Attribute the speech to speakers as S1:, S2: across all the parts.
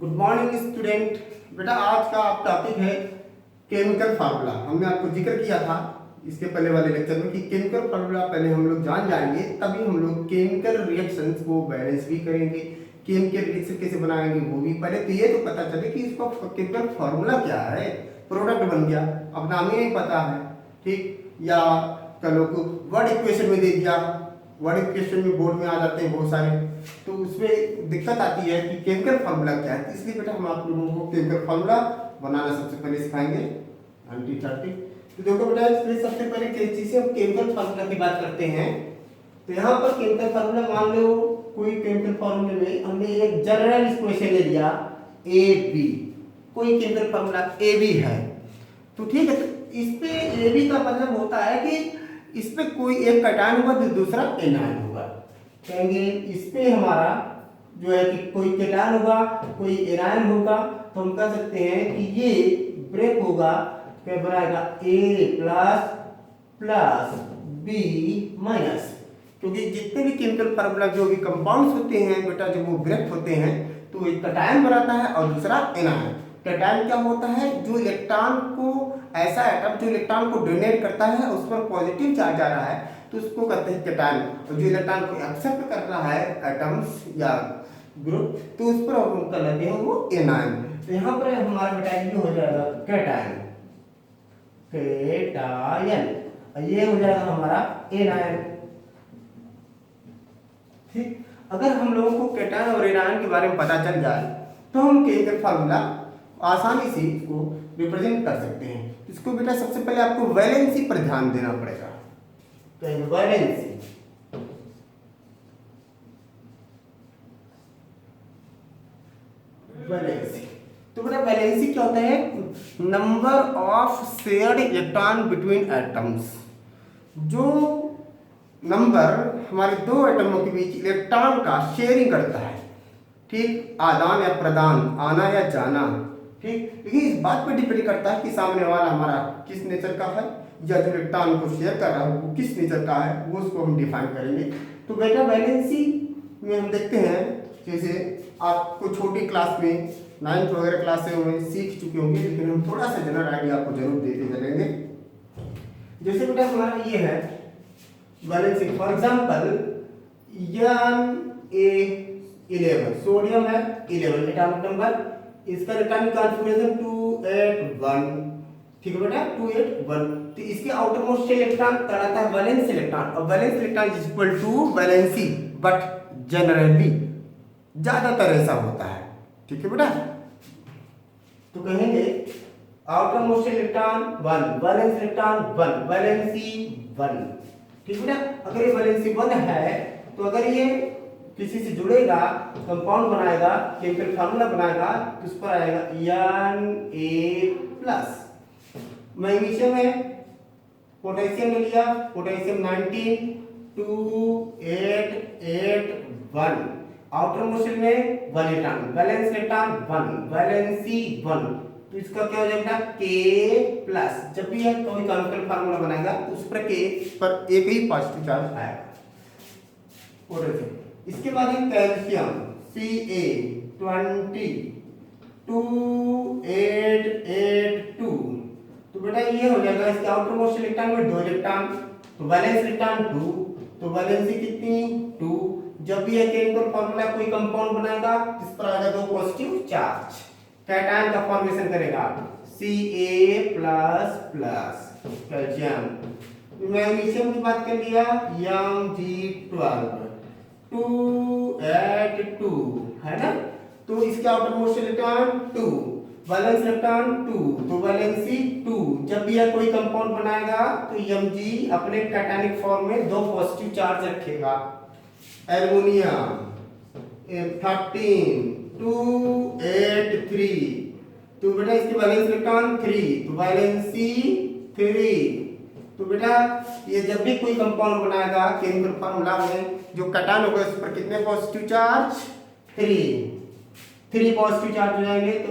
S1: Good morning student. बेटा आज का आप टॉपिक है केमिकल फार्मूला। हमने आपको जिक्र किया था इसके पहले वाले लेक्चर में कि केमिकल फार्मूला पहले हम लोग जान जाएंगे, तभी हम लोग केमिकल रिएक्शंस को बैलेंस भी करेंगे। केमिकल रिएक्शन कैसे बनाएंगे वो भी। पहले तो ये तो पता चले कि इसका केमिकल फार्मूला क्या है। प्रोडक्ट बन गया, अब नाम ही नहीं पता है, ठीक, या चलो वर्ड इक्वेशन में दे दिया। वर्ड इक्वेशन में बोर्ड में आ जाते हैं बहुत सारे, तो उसमें दिक्कत आती है कि केमिकल फार्मूला क्या है। इसलिए बेटा हम आप लोगों को केमिकल फार्मूला बनाना सबसे पहले सिखाएंगे। एंटी तो देखो बेटा, इसमें सबसे पहले किस चीज से हम केमिकल फार्मूला की बात करते हैं। तो यहाँ पर केमिकल फार्मूला मान लो कोई केमिकल फार्मूले में हमने एक जनरल इक्वेशन ले लिया ए बी। कोई केमिकल फार्मूला ए बी है तो ठीक है, तो इस पे ए बी का मतलब होता है कि इस पे कोई एक कैटायन होगा तो दूसरा एनायन होगा। कहेंगे इस पे हमारा जो है कि कोई कैटायन होगा कोई एनायन होगा, तो हम कह सकते हैं कि ये ब्रेक होगा, क्या बनाएगा ए प्लस प्लस बी माइनस। क्योंकि जितने भी केमिकल फार्मूला जो भी कंपाउंड्स होते हैं बेटा, जब वो ब्रेक होते हैं तो एक कैटायन बनाता है और दूसरा एनायन। कैटायन क्या होता है? जो इलेक्ट्रॉन को, ऐसा एटम जो इलेक्ट्रॉन को डोनेट करता है उस पर पॉजिटिव चार्ज आ रहा है तो उसको कहते हैं कैटायन, और जो इलेक्ट्रॉन को एक्सेप्ट कर रहा है एटम्स या ग्रुप तो उस पर हम कर लेते हैं वो एनायन। तो यहाँ पर हमारा बेटा ये हो जाएगा कैटायन, कैटायन, और ये हो जाएगा हमारा एनायन। ठीक, अगर हम लोगों को कैटायन और एनायन के बारे में पता चल जाए तो हम केमिकल फार्मूला आसानी से इसको रिप्रेजेंट कर सकते हैं। इसको बेटा सबसे पहले आपको वैलेंसी पर ध्यान देना पड़ेगा। तो वैलेंसी, वैलेंसी तो बेटा वैलेंसी क्या होता है? Number of shared electron between atoms. जो नंबर हमारे दो एटमों के बीच इलेक्ट्रॉन का शेयरिंग करता है, ठीक, आदान या प्रदान, आना या जाना, ठीक। लेकिन इस बात पर डिपेंड करता है कि सामने वाला हमारा किस नेचर का है, या जो इलेक्ट्रॉन को शेयर कर रहा है वो किस नेचर का है, वो उसको हम डिफाइन करेंगे। तो बेटा वैलेंसी में हम देखते हैं, जैसे आपको छोटी क्लास में 9th वगैरह क्लास में सीख चुके होंगे, लेकिन हम थोड़ा सा जनरल आइडिया आपको जरूर देते चलेंगे। जैसे बेटा हमारा ये है valency, for example Na11 sodium है 11 एटॉमिक नंबर, इसका इलेक्ट्रॉनिक कॉन्फ़िगरेशन 281, ठीक है बेटा 281। तो इसके आउटर मोस्ट इलेक्ट्रॉन कहलाता है वैलेंस इलेक्ट्रॉन, और valence electron is equal to valency, but generally ज्यादातर ऐसा होता है, ठीक है बेटा। तो कहेंगे outermost electron 1, valence electron 1, valency 1, ठीक है बेटा। अगर ये वैलेंसी 1 है तो अगर ये किसी से जुड़ेगा, कंपाउंड बनाएगा, केमिकल फार्मूला बनाएगा तो उस पर आएगा Na+। मैग्नीशियम है, पोटेशियम ले लिया, पोटेशियम 19, 2, 8, 8, 1, आउटर मोस्ट में 1 इलेक्ट्रॉन, वैलेंस इलेक्ट्रॉन 1, वैलेंसी 1, तो इसका क्या हो जाएगा K+। जब भी यह कोई केमिकल फार्मूला बनाएगा तो उस पर K पर एक ही पॉजिटिव चार्ज आएगा। इसके बाद है कैल्शियम Ca20, 2882, तो बेटा ये हो जाएगा इसके आउटर मोस्ट इलेक्ट्रॉन में 2 इलेक्ट्रॉन, तो वैलेंस इलेक्ट्रॉन 2, तो वैलेंसी कितनी 2। जब भी ये केमिकल फार्मूला कोई कंपाउंड बनाएगा इस पर आएगा 2 पॉजिटिव चार्ज, कैटायन का फॉर्मेशन करेगा Ca++, कैल्शियम। मैग्नीशियम की बात कर लिया Mg12, 282 है ना, तो इसके outer most electron 2, valence electron 2, तो वैलेंसी 2। जब भी यह कोई कंपाउंड बनाएगा तो Mg अपने कैटायनिक फॉर्म में 2 पॉजिटिव चार्ज रखेगा। एल्युमिनियम 13, 283, तो बेटा इसके वैलेंस इलेक्ट्रॉन 3, तो वैलेंसी 3। तो बेटा ये जब भी कोई कंपाउंड बनाएगा केमिकल फार्मूला में जो कैटायन होगा उस पर कितने पॉजिटिव चार्ज 3 पॉजिटिव चार्ज हो जाएंगे, तो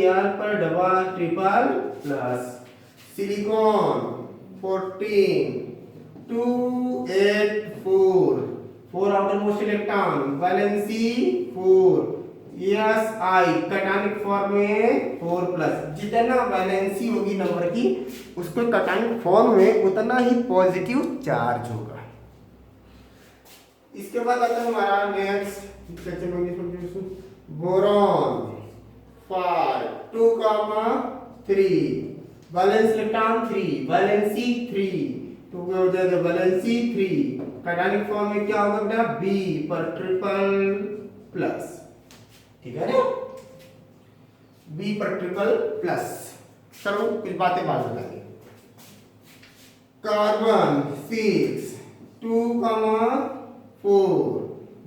S1: Al पर double triple plus. Silicon 14, 284, 4 outer most electron, valency 4, yes I cationic form में 4 प्लस, जितना वैलेंसी होगी नंबर की उसको कैटायनिक फॉर्म में उतना ही पॉजिटिव चार्ज होगा। इसके बाद आता है हमारा next boron 5 2,3 valence electron 3 valency 3 तो क्या हो जाएगा वैलेंसी 3 कैटायनिक फॉर्म में क्या होगा बेटा बी पर ट्रिपल प्लस, ठीक है ना, बी पर ट्रिपल प्लस। चलो कुछ बातें बाद बताएंगे। कार्बन 6 2,4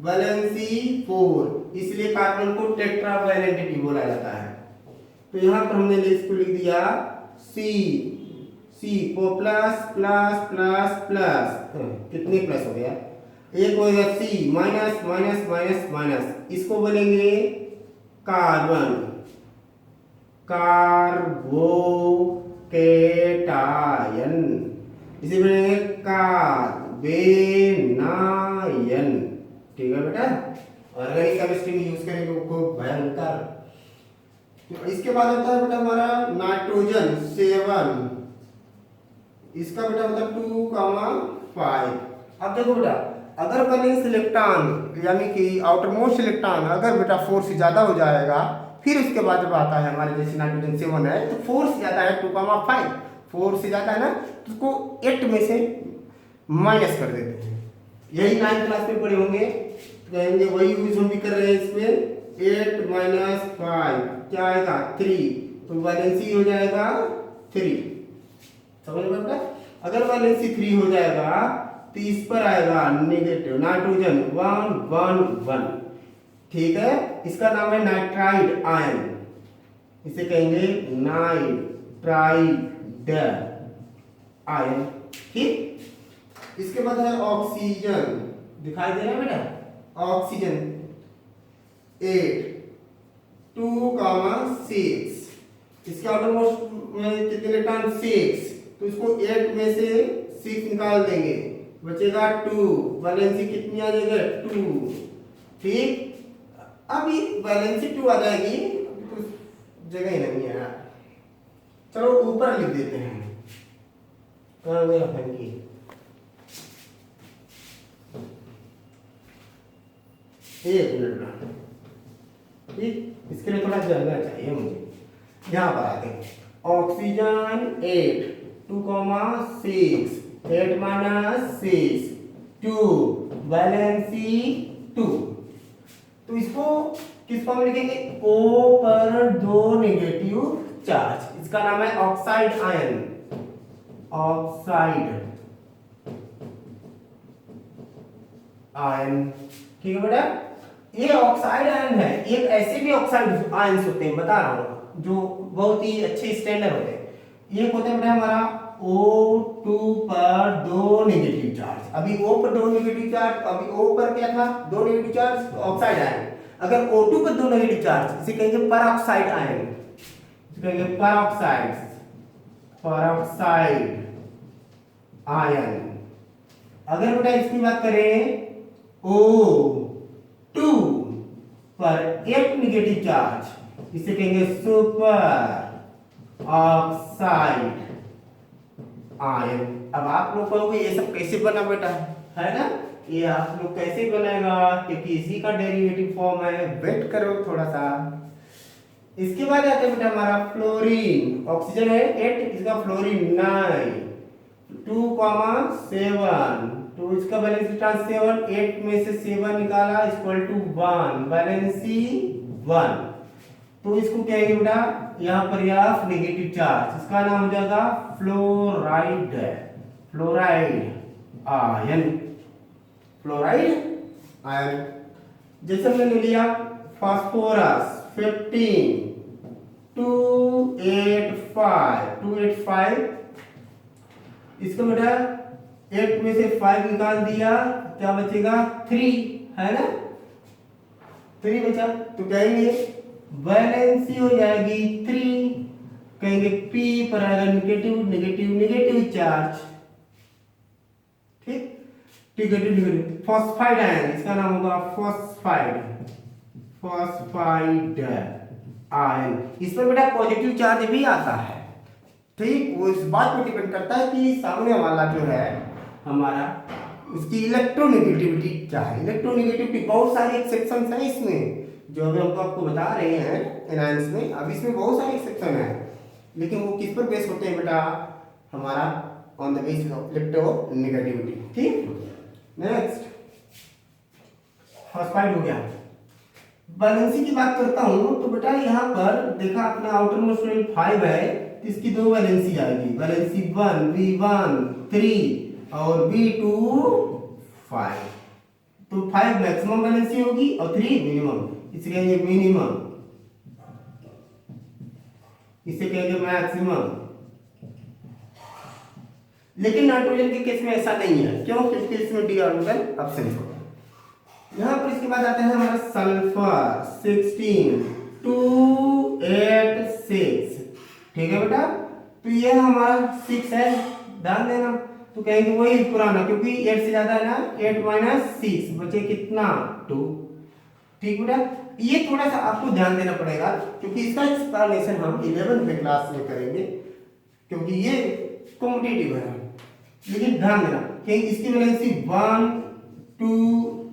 S1: वैलेंसी 4 इसलिए कार्बन को टेट्रावैलेंट भी बोला जाता है। तो यहां पर हमने इसको लिख दिया सी को प्लस प्लस प्लस प्लस, कितने प्लस हो गया, एक हो गया सी माइनस माइनस माइनस माइनस, इसको बोलेंगे कार्बन कार्बोकेटायन, इसे बोलेंगे कार्बेनायन, ठीक है बेटा, ऑर्गेनिक केमिस्ट्री में यूज करेंगे उसको भयंकर। इसके बाद होता है बेटा हमारा नाइट्रोजन 7 इसका बेटा होता है 2,5। अब देखो बेटा अगर वैलेंस इलेक्ट्रॉन यानी कि आउटरमोस्ट इलेक्ट्रॉन अगर बेटा 4 से ज्यादा हो जाएगा, फिर उसके बाद जब आता है हमारे जैसे नाइट्रोजन 7 है तो 4 से ज्यादा है 2,5, 4 से ज्यादा है ना तो उसको 8 में से माइनस कर देते हैं। यही 9th क्लास में पढ़े होंगे, कहेंगे वही यूज हम भी कर रहे हैं इसमें। 8 माइनस 5 क्या आएगा 3, तो वैलेंसी हो जाएगा 3, समझ में बेटा। अगर वैलेंसी 3 हो जाएगा तो इस पर आएगा नेगेटिव नाइट्रोजन 1 1 1, ठीक है, इसका नाम है नाइट्राइड आयन, इसे कहेंगे नाइट्राइड आयन, ठीक। इसके बाद है ऑक्सीजन, दिखाई दे रहा है बेटा, ऑक्सीजन 8 2,6 इसके ऑलमोस्ट में कितने इलेक्ट्रॉन 6, तो इसको 8 में से 6 निकाल देंगे, बचेगा 2, वैलेंसी कितनी आ जाएगी 2, ठीक। अभी वैलेंसी 2 आ जाएगी, तो जगह ही नहीं है यार, चलो ऊपर लिख देते हैं, कहाँ गया फंकी, एक मिनट, ठीक, इसके लिए थोड़ा जगह चाहिए मुझे। यहाँ पर आते हैं ऑक्सीजन 8 2,6 8 माइनस 6 2 वैलेंसी 2, तो इसको किस फॉर्म में लिखेंगे O पर 2 नेगेटिव चार्ज, इसका नाम है ऑक्साइड आयन, ऑक्साइड आयन, ठीक है बेटा। ये ऑक्साइड आयन है, एक ऐसे भी ऑक्साइड आयन्स होते हैं बता रहा हूं जो बहुत ही अच्छे स्टैंडर्ड होते हैं। एक होता है बेटा हमारा O2 पर 2 नेगेटिव चार्ज, अभी O पर 2 नेगेटिव चार्ज, अभी O पर क्या था 2 नेगेटिव चार्ज, तो ऑक्साइड आयन। अगर O2 पर 2 नेगेटिव चार्ज इसे कहेंगे परऑक्साइड आयन, इसे कहेंगे परऑक्साइड, परऑक्साइड आयन। अगर बेटा इसकी बात करें O2 पर 1 नेगेटिव चार्ज, इसे कहेंगे सुपर ऑक्साइड आयन। अब आप लोग कहोगे ये सब कैसे बना बेटा, है ना, ये आप लोग कैसे बनाएगा, क्योंकि इसी का डेरिवेटिव फॉर्म है, वेट करो थोड़ा सा। इसके बाद आते हैं बेटा हमारा फ्लोरीन, ऑक्सीजन है 8, इसका फ्लोरीन 9 2,7, तो इसका वैलेंसी इलेक्ट्रॉन 7, 8 में से 7 निकाला इक्वल टू 1, वैलेंसी 1, तो इसको कहेंगे बेटा यहाँ पर यह नेगेटिव चार्ज, इसका नाम हो जाएगा fluoride, fluoride ion, fluoride ion. जैसे मैंने लिया फास्फोरस 15 285, इसको बेटा 8 में से 5 निकाल दिया, क्या बचेगा 3, है ना, 3 बचा, तो कहेंगे वैलेंसी हो जाएगी 3, कहेंगे P पर आएगा नेगेटिव नेगेटिव नेगेटिव चार्ज, ठीक, नेगेटिव नेगेटिव। फॉस्फाइड आयन, इसका नाम होगा फॉस्फाइड, फॉस्फाइड आयन। इस पर बेटा पॉजिटिव चार्ज भी आता है, ठीक। वो इस बात पर डिपेंड करता है कि सामने वाला जो है हमारा उसकी इलेक्ट्रोनेगेटिविटी क्या है। इलेक्ट्रोनेगेटिविटी बहुत सारे एक्सेप्शन है इसमें, जो अभी हमको आपको बता रहे हैं एनायंस में। अब इसमें बहुत सारे एक्सेप्शन है, लेकिन वो किस पर बेस होते हैं बेटा, हमारा on the basis of electronegativity, ठीक। नेक्स्ट फॉस्फाइड हो गया। वैलेंसी की बात करता हूं तो बेटा यहाँ पर देखा अपना आउटर मोस्ट शेल 5 है, तो इसकी दो वैलेंसी आएगी, वैलेंसी 1 V1 3 और V2 5। तो 5 मैक्सिमम वैलेंसी होगी और 3 मिनिमम, इसलिए ये मिनिमम, इसे कहेंगे मैक्सिमम। लेकिन नाइट्रोजन के केस में ऐसा नहीं है, क्यों? क्योंकि इसमें डी ऑर्बिटल एब्सेंट होगा। यहाँ पर इसके बाद आता है हमारा सल्फर 16 2 8 6, ठीक है बेटा। तो ये हमारा 6 है, ध्यान देना। तो कहेंगे वही पुराना, क्योंकि 8 से ज्यादा है ना, 8 माइनस 6 बचे कितना 2, ठीक बेटा। ये थोड़ा सा आपको ध्यान देना पड़ेगा, क्योंकि इसका एक्सप्लेनेशन हम 11वीं क्लास में करेंगे, क्योंकि ये कॉम्पिटिटिव है। लेकिन ध्यान देना कि इसकी वैलेंसी 1 2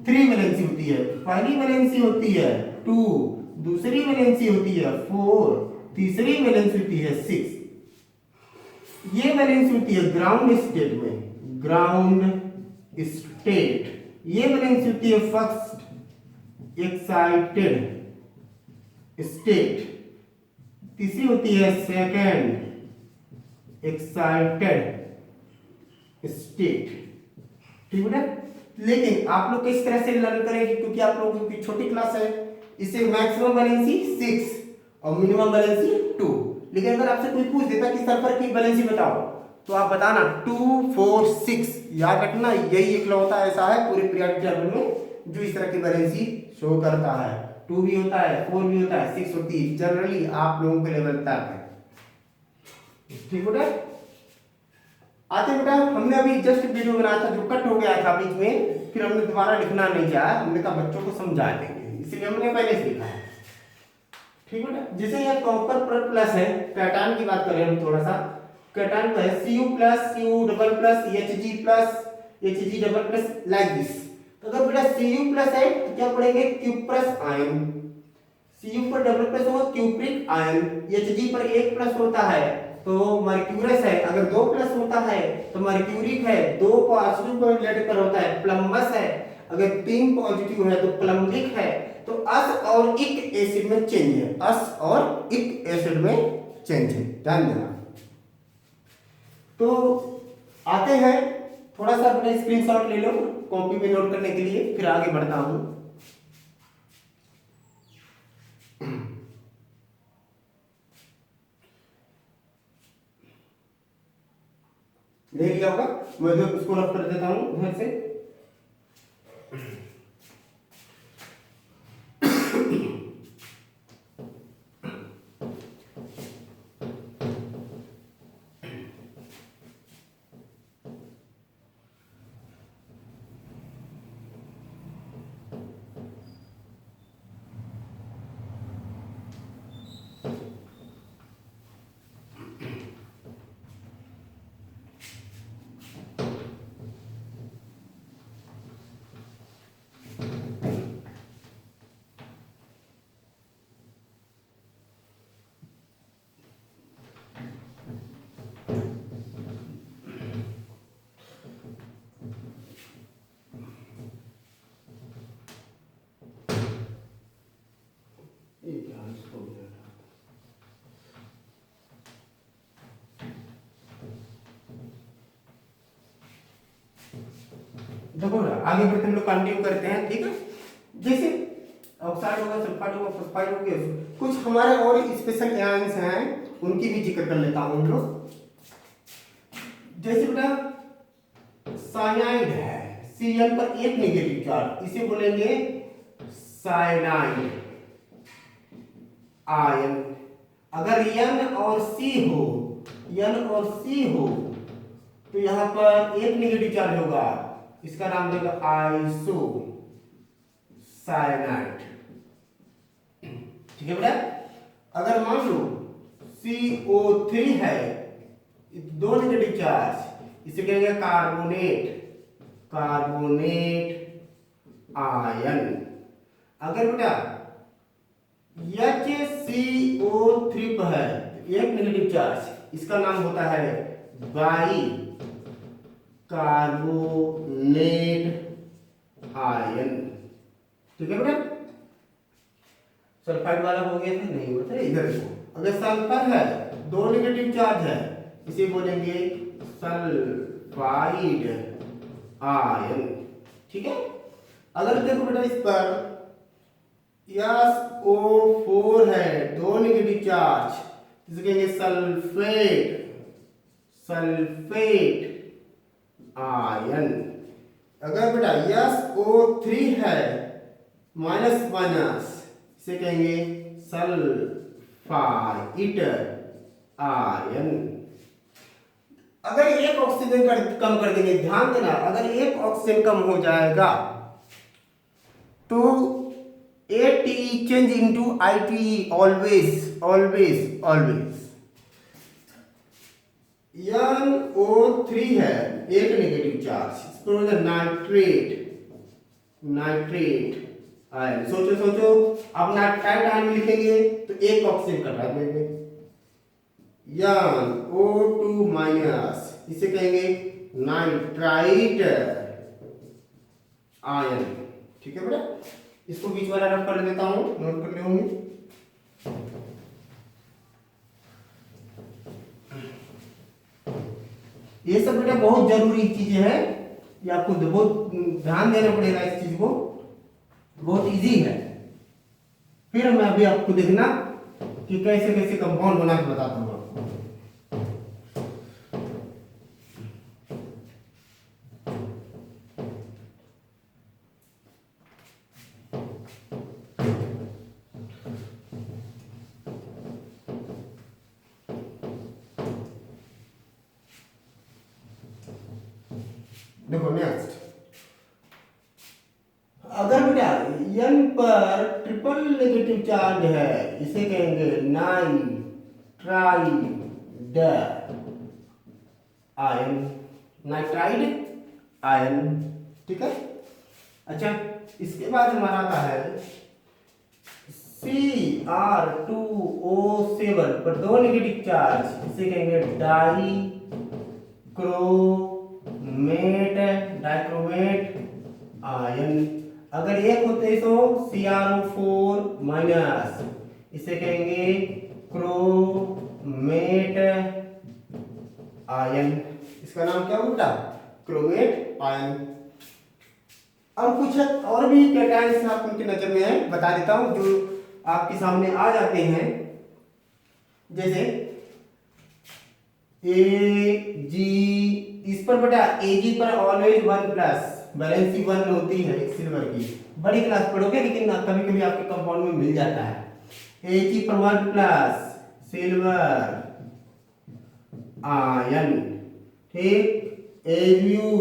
S1: 3 वैलेंसी होती है। पहली वैलेंसी होती है 2, दूसरी वैलेंसी होती है 4, तीसरी वैलेंसी होती है 6। ये वैलेंसी होती है ग्राउंड स्टेट में, ग्राउंड स्टेट। ये वैलेंसी होती है फर्स्ट एक्साइटेड स्टेट, तीसरी होती है सेकंड एक्साइटेड स्टेट, ठीक है। लेकिन आप लोग किस तरह से लर्न करेंगे, क्योंकि आप लोगों की छोटी क्लास है, इसे मैक्सिमम वैलेंसी 6 और मिनिमम वैलेंसी 2। लेकिन अगर आपसे कोई पूछ देता कि सल्फर की वैलेंसी बताओ, तो आप बताना 2 4 6। याद रखना, यही इकलौता ऐसा है पूरे पीरियोडिक टेबल में जो इस तरह की वैलेंसी शो करता है। 2 भी होता है, 4 भी होता है, 6 होती है, जनरली आप लोगों के लेवल तक है, ठीक बेटा। आते बेटा, हमने अभी जस्ट वीडियो बनाया था जो कट हो गया था बीच में, फिर हमने दोबारा लिखना नहीं चाहा, हमने कहा बच्चों को समझा देंगे, इसलिए हमने पहले से लिखा है, ठीक बेटा। जैसे ये कॉपर पर प्लस है, कैटायन की बात करें हम थोड़ा सा, कैटायन का है Cu plus Cu double plus Hg plus Hg double plus, like this. तो अगर बेटा Cu प्लस है तो क्या पढ़ेंगे, क्यूप्रस आयन। Cu पर डबल प्लस होगा क्यूप्रिक आयन, Hg पर 1 प्लस होता है तो मर्क्यूरस है, अगर 2 प्लस होता है तो मर्क्यूरिक है, 2 पॉजिटिव कोरिलेट पर होता है प्लम्बस है, अगर 3 पॉजिटिव है तो प्लम्बिक है। तो अस और इक एसिड में चेंज है, अस और इक एसिड में चेंज है, ध्यान देना। तो आते हैं, थोड़ा सा अपना स्क्रीनशॉट ले लो कॉपी में नोट करने के लिए, फिर आगे बढ़ता हूं। ले लिया होगा, मैं उसको रफ कर देता हूं उधर से। देखो ना, आगे बढ़ते हम लोग कंटिन्यू करते हैं, ठीक है। जैसे ऑक्साइड होगा, सल्फाइड होगा, फॉस्फाइड हो गया, कुछ हमारे और स्पेशल आयंस हैं, उनकी भी जिक्र कर लेता हूं हम लोग। जैसे बेटा साइनाइड है, Cl पर 1 नेगेटिव चार्ज, इसे बोलेंगे साइनाइड आयन। अगर N और C हो, N और C हो तो यहां पर 1 नेगेटिव चार्ज होगा, इसका नाम देगा आइसो साइनाइड, ठीक है बेटा। अगर मान लो CO3 है, दो नेगेटिव चार्ज, इसे कहेंगे कार्बोनेट आयन। अगर बेटा HCO3 पर है एक नेगेटिव चार्ज, इसका नाम होता है बाई कार्बोनेट आयन। ठीक है बेटा। सल्फाइड वाला हो गया था, नहीं होता इधर देखो। अगर सल्फर है, दो नेगेटिव चार्ज है, इसे बोलेंगे सल्फाइड आयन। ठीक है। अगर देखो बेटा इस पर SO4 है, दो नेगेटिव चार्ज, इसे कहेंगे सल्फेट आयन। अगर बेटा SO3 है माइनस माइनस, इसे कहेंगे सल्फाइड आयन। अगर एक ऑक्सीजन कम कर देंगे, ध्यान देना, अगर एक ऑक्सीजन कम हो जाएगा तो ATE change into ITE always. NO3 है एक नेगेटिव चार्ज, इसको नाइट्रेट आयन। सोचो अब नाइट्राइट आयन लिखेंगे तो एक ऑक्सीजन कटा देंगे, NO2 माइनस, इसे कहेंगे नाइट्राइट आयन। ठीक है बेटा। इसको बीच वाला रफ कर देता हूं, नोट कर ले होंगे। ये सब बेटा बहुत जरूरी चीजें हैं, ये आपको बहुत ध्यान देना पड़ेगा इस चीज को, बहुत इजी है। फिर मैं अभी आपको देखना कि कैसे कैसे कंपाउंड बना के बताता हूँ आपको। देखो नेक्स्ट, अगर बेटा N पर ट्रिपल नेगेटिव चार्ज है, इसे कहेंगे नाइट्राइड आयन। ठीक है। अच्छा, इसके बाद हमारा आता है Cr2O7 पर दो नेगेटिव चार्ज, इसे कहेंगे डाइक्रोमेट आयन। अगर एक होते तो CrO4 माइनस, इसे कहेंगे क्रोमेट आयन। इसका नाम क्या होता? Chromate ion. अब कुछ और भी कैटायन्स आप उनकी नजर में है, बता देता हूं जो आपके सामने आ जाते हैं। जैसे Ag, इस पर बेटा Ag पर ऑलवेज 1+ वैलेंसी 1 होती है सिल्वर की, बड़ी क्लास पढ़ोगे लेकिन कभी कभी आपके कंपाउंड में मिल जाता है। Ag पर 1+ सिल्वर आयन। ठीक। Au,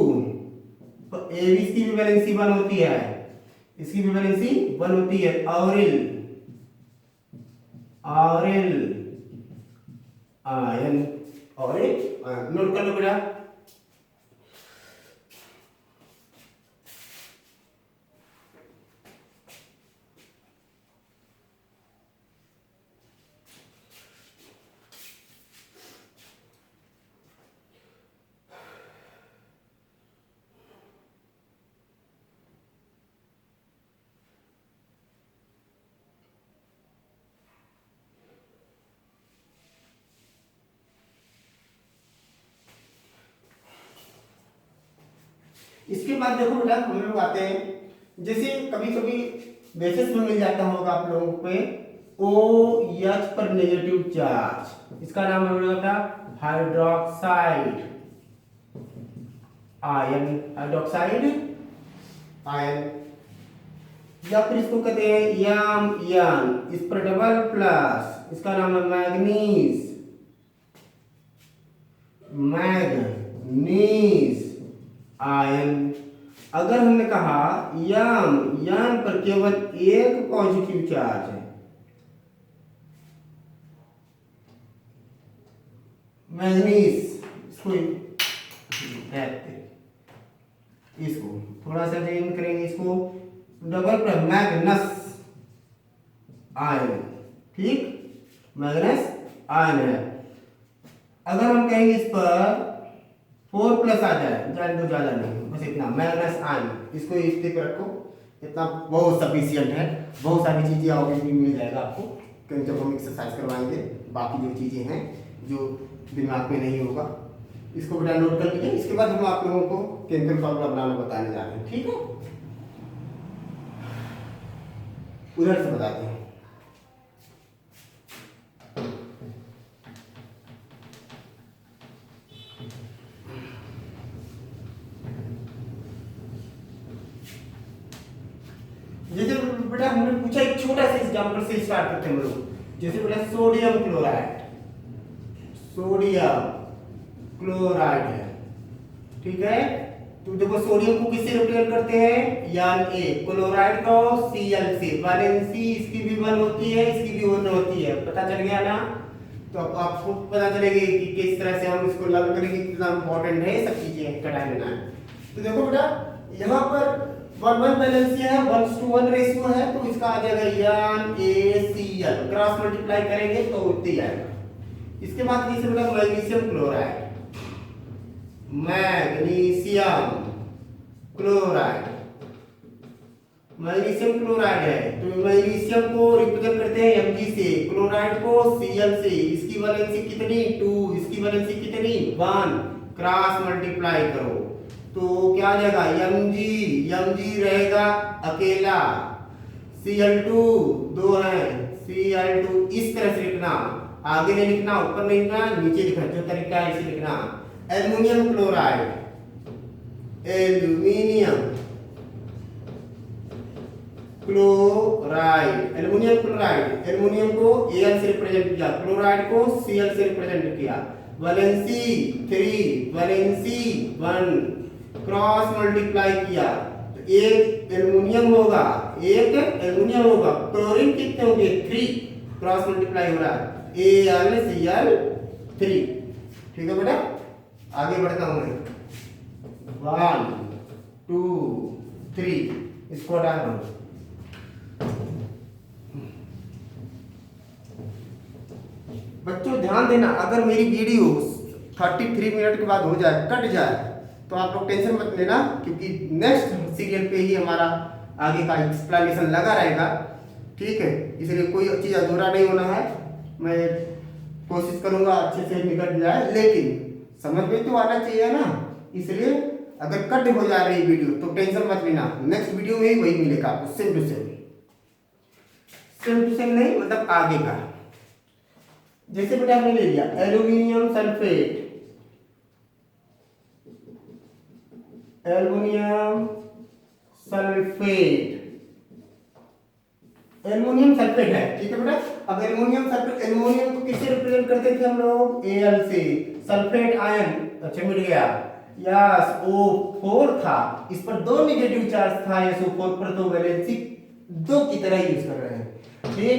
S1: इसकी भी वैलेंसी 1 होती है, इसकी भी वैलेंसी 1 होती है। ऑरिल आयन, नोट कर लो बेटा। इसके बाद देखो बेटा हम लोग आते हैं, जैसे कभी कभी बेसिस में मिल जाता होगा आप लोगों पे OH पर नेगेटिव चार्ज, इसका नाम है बेटा हाइड्रोक्साइड आयन। या फिर इसको कहते हैं याम, इस पर डबल प्लस, इसका नाम है मैग्नीज आयन। अगर हमने कहा याम पर केवल एक पॉजिटिव चार्ज है, मैग्नीज, इसको थोड़ा सा चेंज करेंगे, इसको डबल पर मैग्नस आयन, ठीक, मैग्नस आयन है। अगर हम कहेंगे इस पर 4 प्लस आ जाए, ज्यादा नहीं, बस इतना मैग्नस आयन, इसको इस पे रखो, इतना बहुत सफिशियंट है। बहुत सारी चीजें और भी मिल जाएगा आपको कहीं जब हम एक्सरसाइज करवाएंगे। बाकी जो चीजें हैं जो दिमाग में नहीं होगा, इसको बेटा नोट कर लीजिए। इसके बाद हम आप लोगों को केमिकल फॉर्मूला बनाना बताने जा रहे हैं, ठीक है। उधर से बताते हैं। जैसे बेटा हमने पूछा एक छोटा सा एग्जांपल से स्टार्ट करते हैं हम लोग। जैसे बेटा सोडियम क्लोराइड, सोडियम क्लोराइड है, ठीक है। तो देखो सोडियम को किससे रिप्रेजेंट करते हैं, यान ए, क्लोराइड को Cl से, वैलेंसी इसकी भी 1 होती है, इसकी भी 1 होती है, पता चल गया ना। तो अब आपको पता चलेगी कि किस तरह से हम इसको लर्न करेंगे, कितना इंपॉर्टेंट है सब चीजें कटा लेना है। तो देखो बेटा यहाँ पर 1 बैलेंस है, 1:1 रेशियो है, तो इसका आ जाएगा यान ACl, क्रॉस मल्टीप्लाई करेंगे तो उतनी आएगा। इसके बाद जैसे बेटा magnesium chloride, magnesium chloride, magnesium chloride है, तो मैग्नीशियम को रिप्रेजेंट करते हैं Mg से, क्लोराइड को Cl से, इसकी वैलेंसी कितनी 2, इसकी वैलेंसी कितनी 1, क्रॉस मल्टीप्लाई करो तो क्या आ जाएगा Mg रहेगा अकेला, Cl2 2 है, Cl2 इस तरह से लिखना, आगे नहीं लिखना, ऊपर नहीं लिखना, नीचे लिखना, जो तरीका है इसे लिखना। Aluminium chloride, aluminium chloride, aluminium chloride, aluminium को Al से रिप्रेजेंट किया, क्लोराइड को Cl से रिप्रेजेंट किया, वैलेंसी 3, वैलेंसी 1, क्रॉस मल्टीप्लाई किया तो एक एल्युमिनियम होगा, एक एल्युमिनियम होगा, क्लोरीन कितने होंगे 3, क्रॉस मल्टीप्लाई हो रहा है AlCl3, ठीक है बेटा। आगे बढ़ता हूं मैं, 1 2 3, इसको हटा दो। बच्चों ध्यान देना, अगर मेरी वीडियो 33 मिनट के बाद हो जाए, कट जाए, तो आप लोग टेंशन मत लेना, क्योंकि नेक्स्ट सीरियल पे ही हमारा आगे का एक्सप्लेनेशन लगा रहेगा, ठीक है। इसलिए कोई चीज़ अधूरा नहीं होना है, मैं कोशिश करूंगा अच्छे से निकल जाए, लेकिन समझ में तो आना चाहिए ना। इसलिए अगर कट हो जा रही वीडियो तो टेंशन मत लेना, नेक्स्ट वीडियो में ही वही मिलेगा आपको, same to same, same to same नहीं मतलब आगे का। जैसे बेटा हमने ले लिया aluminium sulphate, aluminium sulphate, aluminium sulphate है, ठीक है बेटा। अब एल्युमिनियम सल्फेट, एल्युमिनियम को किससे रिप्रेजेंट करते थे हम लोग Al से, सल्फेट आयन, अच्छा मिल गया, यस O4 था, इस पर 2 नेगेटिव चार्ज था SO4 पर, तो वैलेंसी 2 की तरह यूज कर रहे हैं, ठीक।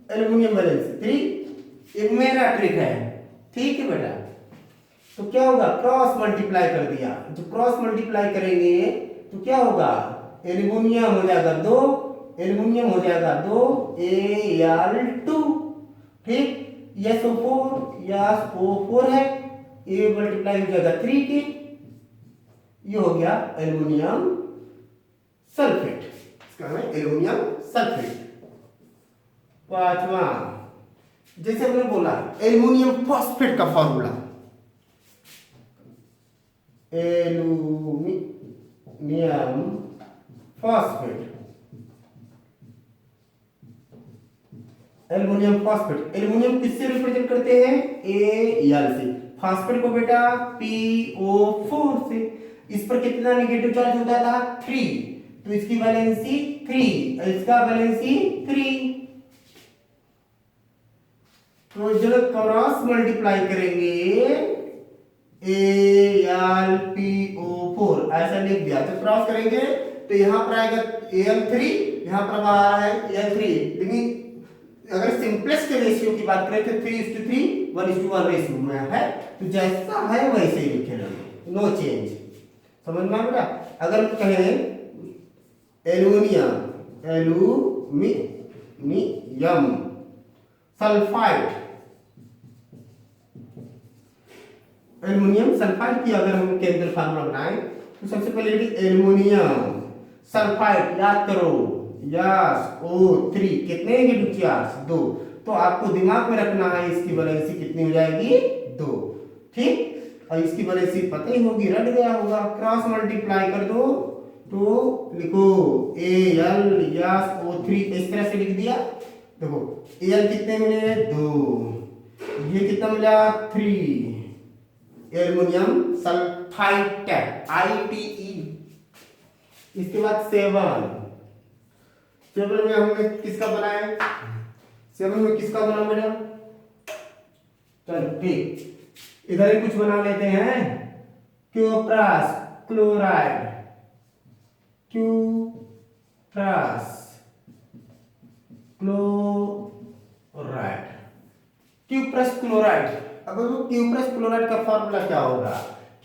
S1: एल्युमिनियम वैलेंसी 3, ये मेरा ट्रिक है, ठीक है बेटा। तो क्या होगा, क्रॉस मल्टीप्लाई कर दिया, जो क्रॉस मल्टीप्लाई करेंगे तो क्या होगा, एल्युमिनियम हो जाएगा 2, एल्युमिनियम हो जाएगा 2 Al2, ठीक, SO4 है, ये मल्टीप्लाई हो जाएगा 3 के, ये हो गया एल्युमिनियम सल्फेट, इसका नाम है एल्युमिनियम सल्फेट। पांचवा, जैसे हमने बोला एल्युमिनियम फॉस्फेट का formula, aluminium phosphate, aluminium phosphate, aluminium किससे रिप्रेजेंट करते हैं Al से, फॉस्फेट को बेटा PO4 से। इस पर कितना नेगेटिव चार्ज होता था 3, तो इसकी वैलेंसी 3, इसका वैलेंसी 3, तो जब क्रॉस मल्टीप्लाई करेंगे AlPO4 ऐसा लिख दिया, तो क्रॉस करेंगे तो यहां पर आएगा Al3, यहां पर आ रहा है Al3, लेकिन अगर सिंपलेस्ट रेशियो की बात करें तो 3:3 1:1 रेशियो में है, तो जैसा है वैसे ही लिखे रहेंगे, नो चेंज। समझ में आ गया? अगर कहें aluminium, aluminium sulphide, aluminium sulphide की अगर हम केमिकल फार्मूला बनाएं तो सबसे पहले एल्युमिनियम सल्फाइड याद करो, यस O3 कितने नेगेटिव चार्ज 2, तो आपको दिमाग में रखना है इसकी वैलेंसी कितनी हो जाएगी 2, ठीक। और इसकी वैलेंसी पता ही होगी, रट गया होगा, क्रॉस मल्टीप्लाई कर दो तो लिखो Al यस O3 इस तरह से लिख दिया। देखो Al कितने मिले 2, ये कितना मिला 3, एल्युमिनियम सल्फाइड ITE। इसके बाद 7 में हमने किसका बनाया, 7 में किसका बना बेटा, चलो ठीक, इधर ही कुछ बना लेते हैं, cuprous chloride, cuprous chloride, cuprous chloride. अब क्यूप्रस क्लोराइड का फॉर्मूला क्या होगा,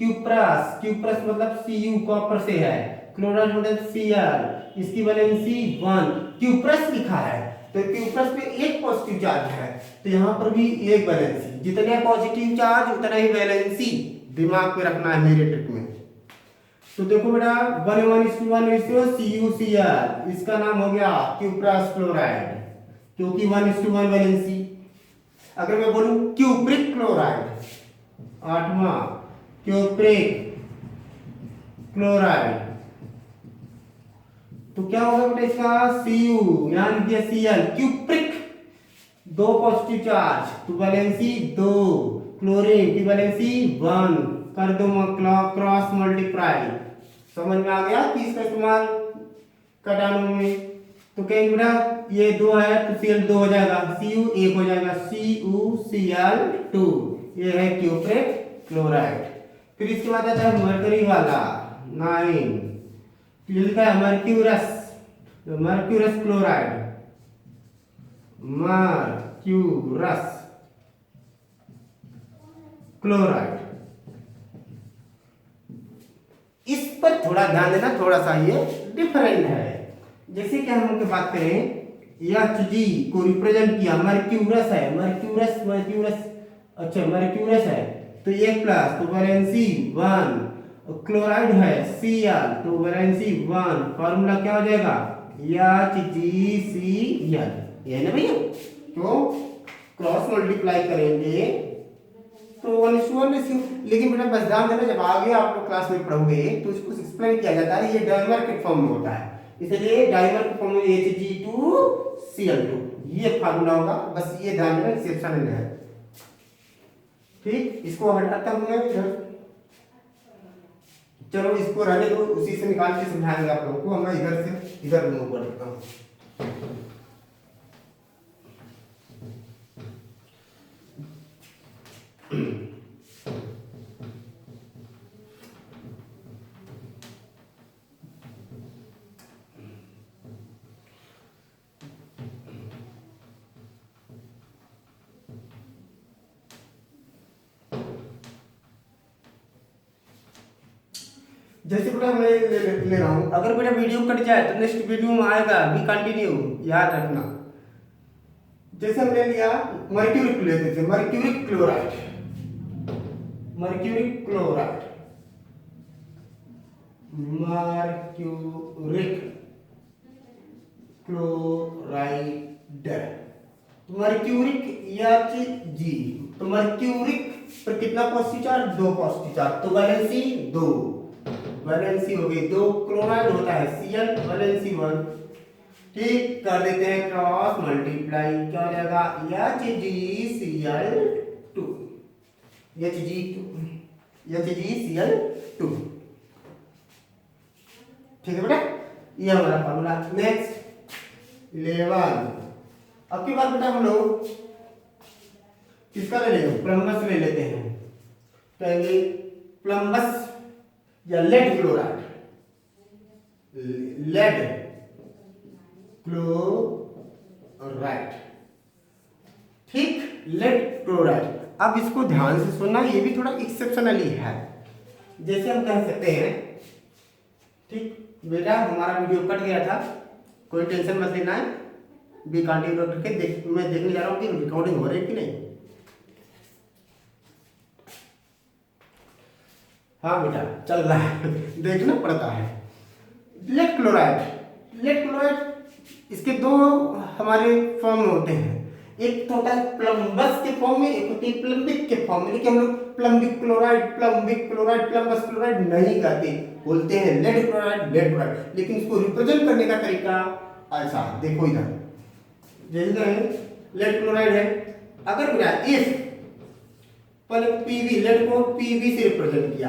S1: क्यूप्रस मतलब Cu कॉपर से है, क्लोराइड मतलब Cl, इसकी वैलेंसी 1, क्यूप्रस लिखा है तो क्यूप्रस पे एक पॉजिटिव चार्ज है, तो यहाँ पर भी एक वैलेंसी, जितने पॉजिटिव चार्ज उतना ही वैलेंसी, दिमाग पे रखना है मेरे ट्रिक में। तो देखो बेटा 1:1 रेशियो CuCl, इसका नाम हो गया क्यूप्रस क्लोराइड, क्योंकि 1:1 वैलेंसी। अगर मैं बोलूं क्यूप्रिक क्लोराइड, 8वां क्यूप्रिक क्लोराइड, तो क्या होगा बेटा इसका Cu यहां लिख दिया Cl, क्यूप्रिक 2 पॉजिटिव चार्ज तो वैलेंसी 2, क्लोरीन की वैलेंसी 1, कर दो क्रॉस मल्टीप्लाई। समझ में आ गया कि इसका इस्तेमाल कटाणु में, तो कहेंगे बेटा ये 2 है तो Cl 2 हो जाएगा, Cu 1 हो जाएगा, CuCl2, ये है क्यूप्रिक क्लोराइड। फिर इसके बाद आता है मरकरी वाला 9, ये लिखा है mercurous, mercurous chloride, mercurous chloride. इस पर थोड़ा ध्यान देना, थोड़ा सा ये डिफरेंट है। जैसे कि हम लोग बात करें Hg को रिप्रेजेंट किया, मर्क्यूरस है, मर्क्यूरस अच्छा मर्क्यूरस है तो 1+ तो वैलेंसी 1, क्लोराइड है Cl तो वैलेंसी 1, फार्मूला क्या हो जाएगा HgCl, ये ना भैया। तो क्रॉस मल्टीप्लाई करेंगे तो 1:1 रेशियो, लेकिन बेटा बस ध्यान देना जब आगे आप लोग क्लास में पढ़ोगे तो इसको एक्सप्लेन किया जाता है, ये डाइमर के फॉर्म में होता है, इसलिए डाइमर के फॉर्म में Hg2Cl2 ये फार्मूला होगा, बस ये ध्यान देना एक्सेप्शन है, ठीक। इसको हटाता हूं मैं इधर, चलो इसको रहने दो, उसी से निकाल के समझाएंगे आप लोगों को, मैं इधर से इधर मूव कर देता हूं। जैसे बेटा मैं ले रहा हूं, अगर बेटा वीडियो कट जाए तो नेक्स्ट वीडियो में आएगा, भी कंटिन्यू याद रखना। जैसे हमने लिया मर्क्यूरिक लेते थे, mercuric chloride, mercuric chloride, mercuric chloride, mercuric Hg, तो मर्क्यूरिक पर कितना पॉजिटिव चार्ज 2 पॉजिटिव चार्ज तो वैलेंसी 2, वैलेंसी हो गई 2, क्लोराइड होता है Cl वैलेंसी 1, ठीक। कर देते हैं क्रॉस मल्टीप्लाई, क्या हो जाएगा HgCl2, HgCl2, ठीक है बेटा, ये हमारा फॉर्मूला। नेक्स्ट 11, अब की बात बेटा हम लोग किसका ले लेंगे, प्लम्बस ले लेते हैं, पहले प्लम्बस या लेड क्लोराइड, लेड क्लोराइड, ठीक, लेड क्लोराइड। अब इसको ध्यान से सुनना, ये भी थोड़ा एक्सेप्शनली है। जैसे हम कह सकते हैं, ठीक बेटा हमारा वीडियो कट गया था, कोई टेंशन मत लेना है, बी कंटिन्यू करके मैं देखने जा रहा हूँ कि रिकॉर्डिंग हो रही है कि नहीं। हाँ बेटा चल रहा है, देखना पड़ता है। लेड क्लोराइड इसके दो हमारे फॉर्म होते हैं, एक तो होता है प्लम्बस के फॉर्म में, एक होती है प्लम्बिक के फॉर्म में। लेकिन हम लोग प्लम्बिक क्लोराइड, प्लम्बस क्लोराइड नहीं कहते, बोलते हैं लेड क्लोराइड। लेकिन इसको रिप्रेजेंट करने का तरीका ऐसा, देखो इधर जैसे लेड क्लोराइड है, अगर मेरा इफ पहले पीवी, लेड को पीवी से रिप्रेजेंट किया,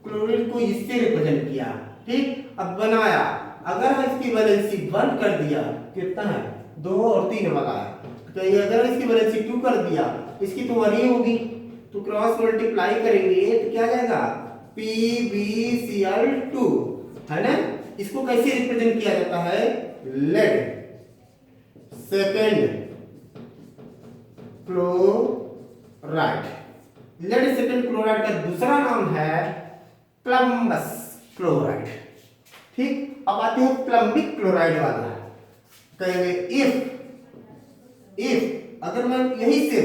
S1: क्लोरीन को इससे रिप्रेजेंट किया, ठीक। अब बनाया, अगर इसकी वैलेंसी 1 कर दिया, कितना है 2 और 3 वाला है, तो ये अगर इसकी वैलेंसी 2 कर दिया, इसकी तो 1 ही होगी, तो क्रॉस मल्टीप्लाई करेंगे तो क्या जाएगा PbCl2, है ना। इसको कैसे रिप्रेजेंट किया जाता है, lead second chloride. Lead second chloride का दूसरा नाम है प्लम्बस क्लोराइड, ठीक। अब आते हैं प्लम्बिक क्लोराइड वाला, कहेंगे इफ अगर मैं यही से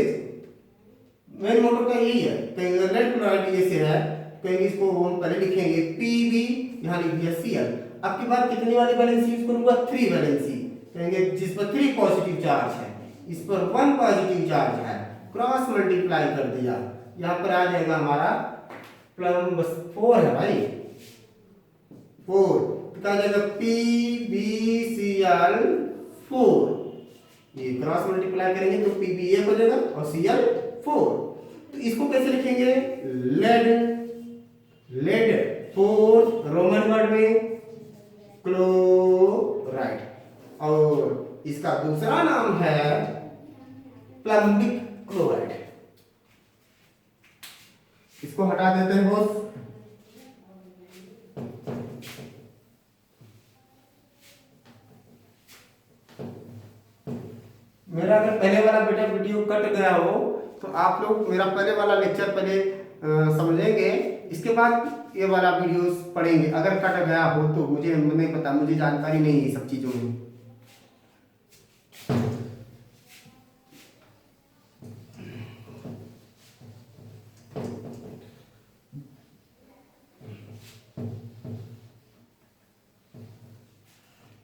S1: मेन मोटर का यही है, कहेंगे लेड क्लोराइड ये से है, कहेंगे इसको हम पहले लिखेंगे Pb, यहाँ लिख दिया Cl। अब की बात कितनी वाली वैलेंसी यूज करूंगा, 3 वैलेंसी, कहेंगे जिस पर 3 पॉजिटिव चार्ज है, इस पर 1 पॉजिटिव चार्ज है, क्रॉस मल्टीप्लाई कर दिया, यहाँ पर आ जाएगा हमारा प्लम्बस 4 है भाई, 4 तो क्या जाएगा PbCl4, ये क्रॉस मल्टीप्लाई करेंगे तो Pb एक हो जाएगा और Cl4। तो इसको कैसे लिखेंगे, लेड 4 रोमन वर्ड में क्लोराइड, और इसका दूसरा नाम है प्लम्बिक क्लोराइड। इसको हटा देते हैं बॉस। मेरा अगर पहले वाला बेटा वीडियो कट गया हो तो आप लोग मेरा पहले वाला लेक्चर पहले समझेंगे, इसके बाद ये वाला वीडियोस पढ़ेंगे। अगर कट गया हो तो मुझे नहीं पता, मुझे जानकारी नहीं है सब चीजों में।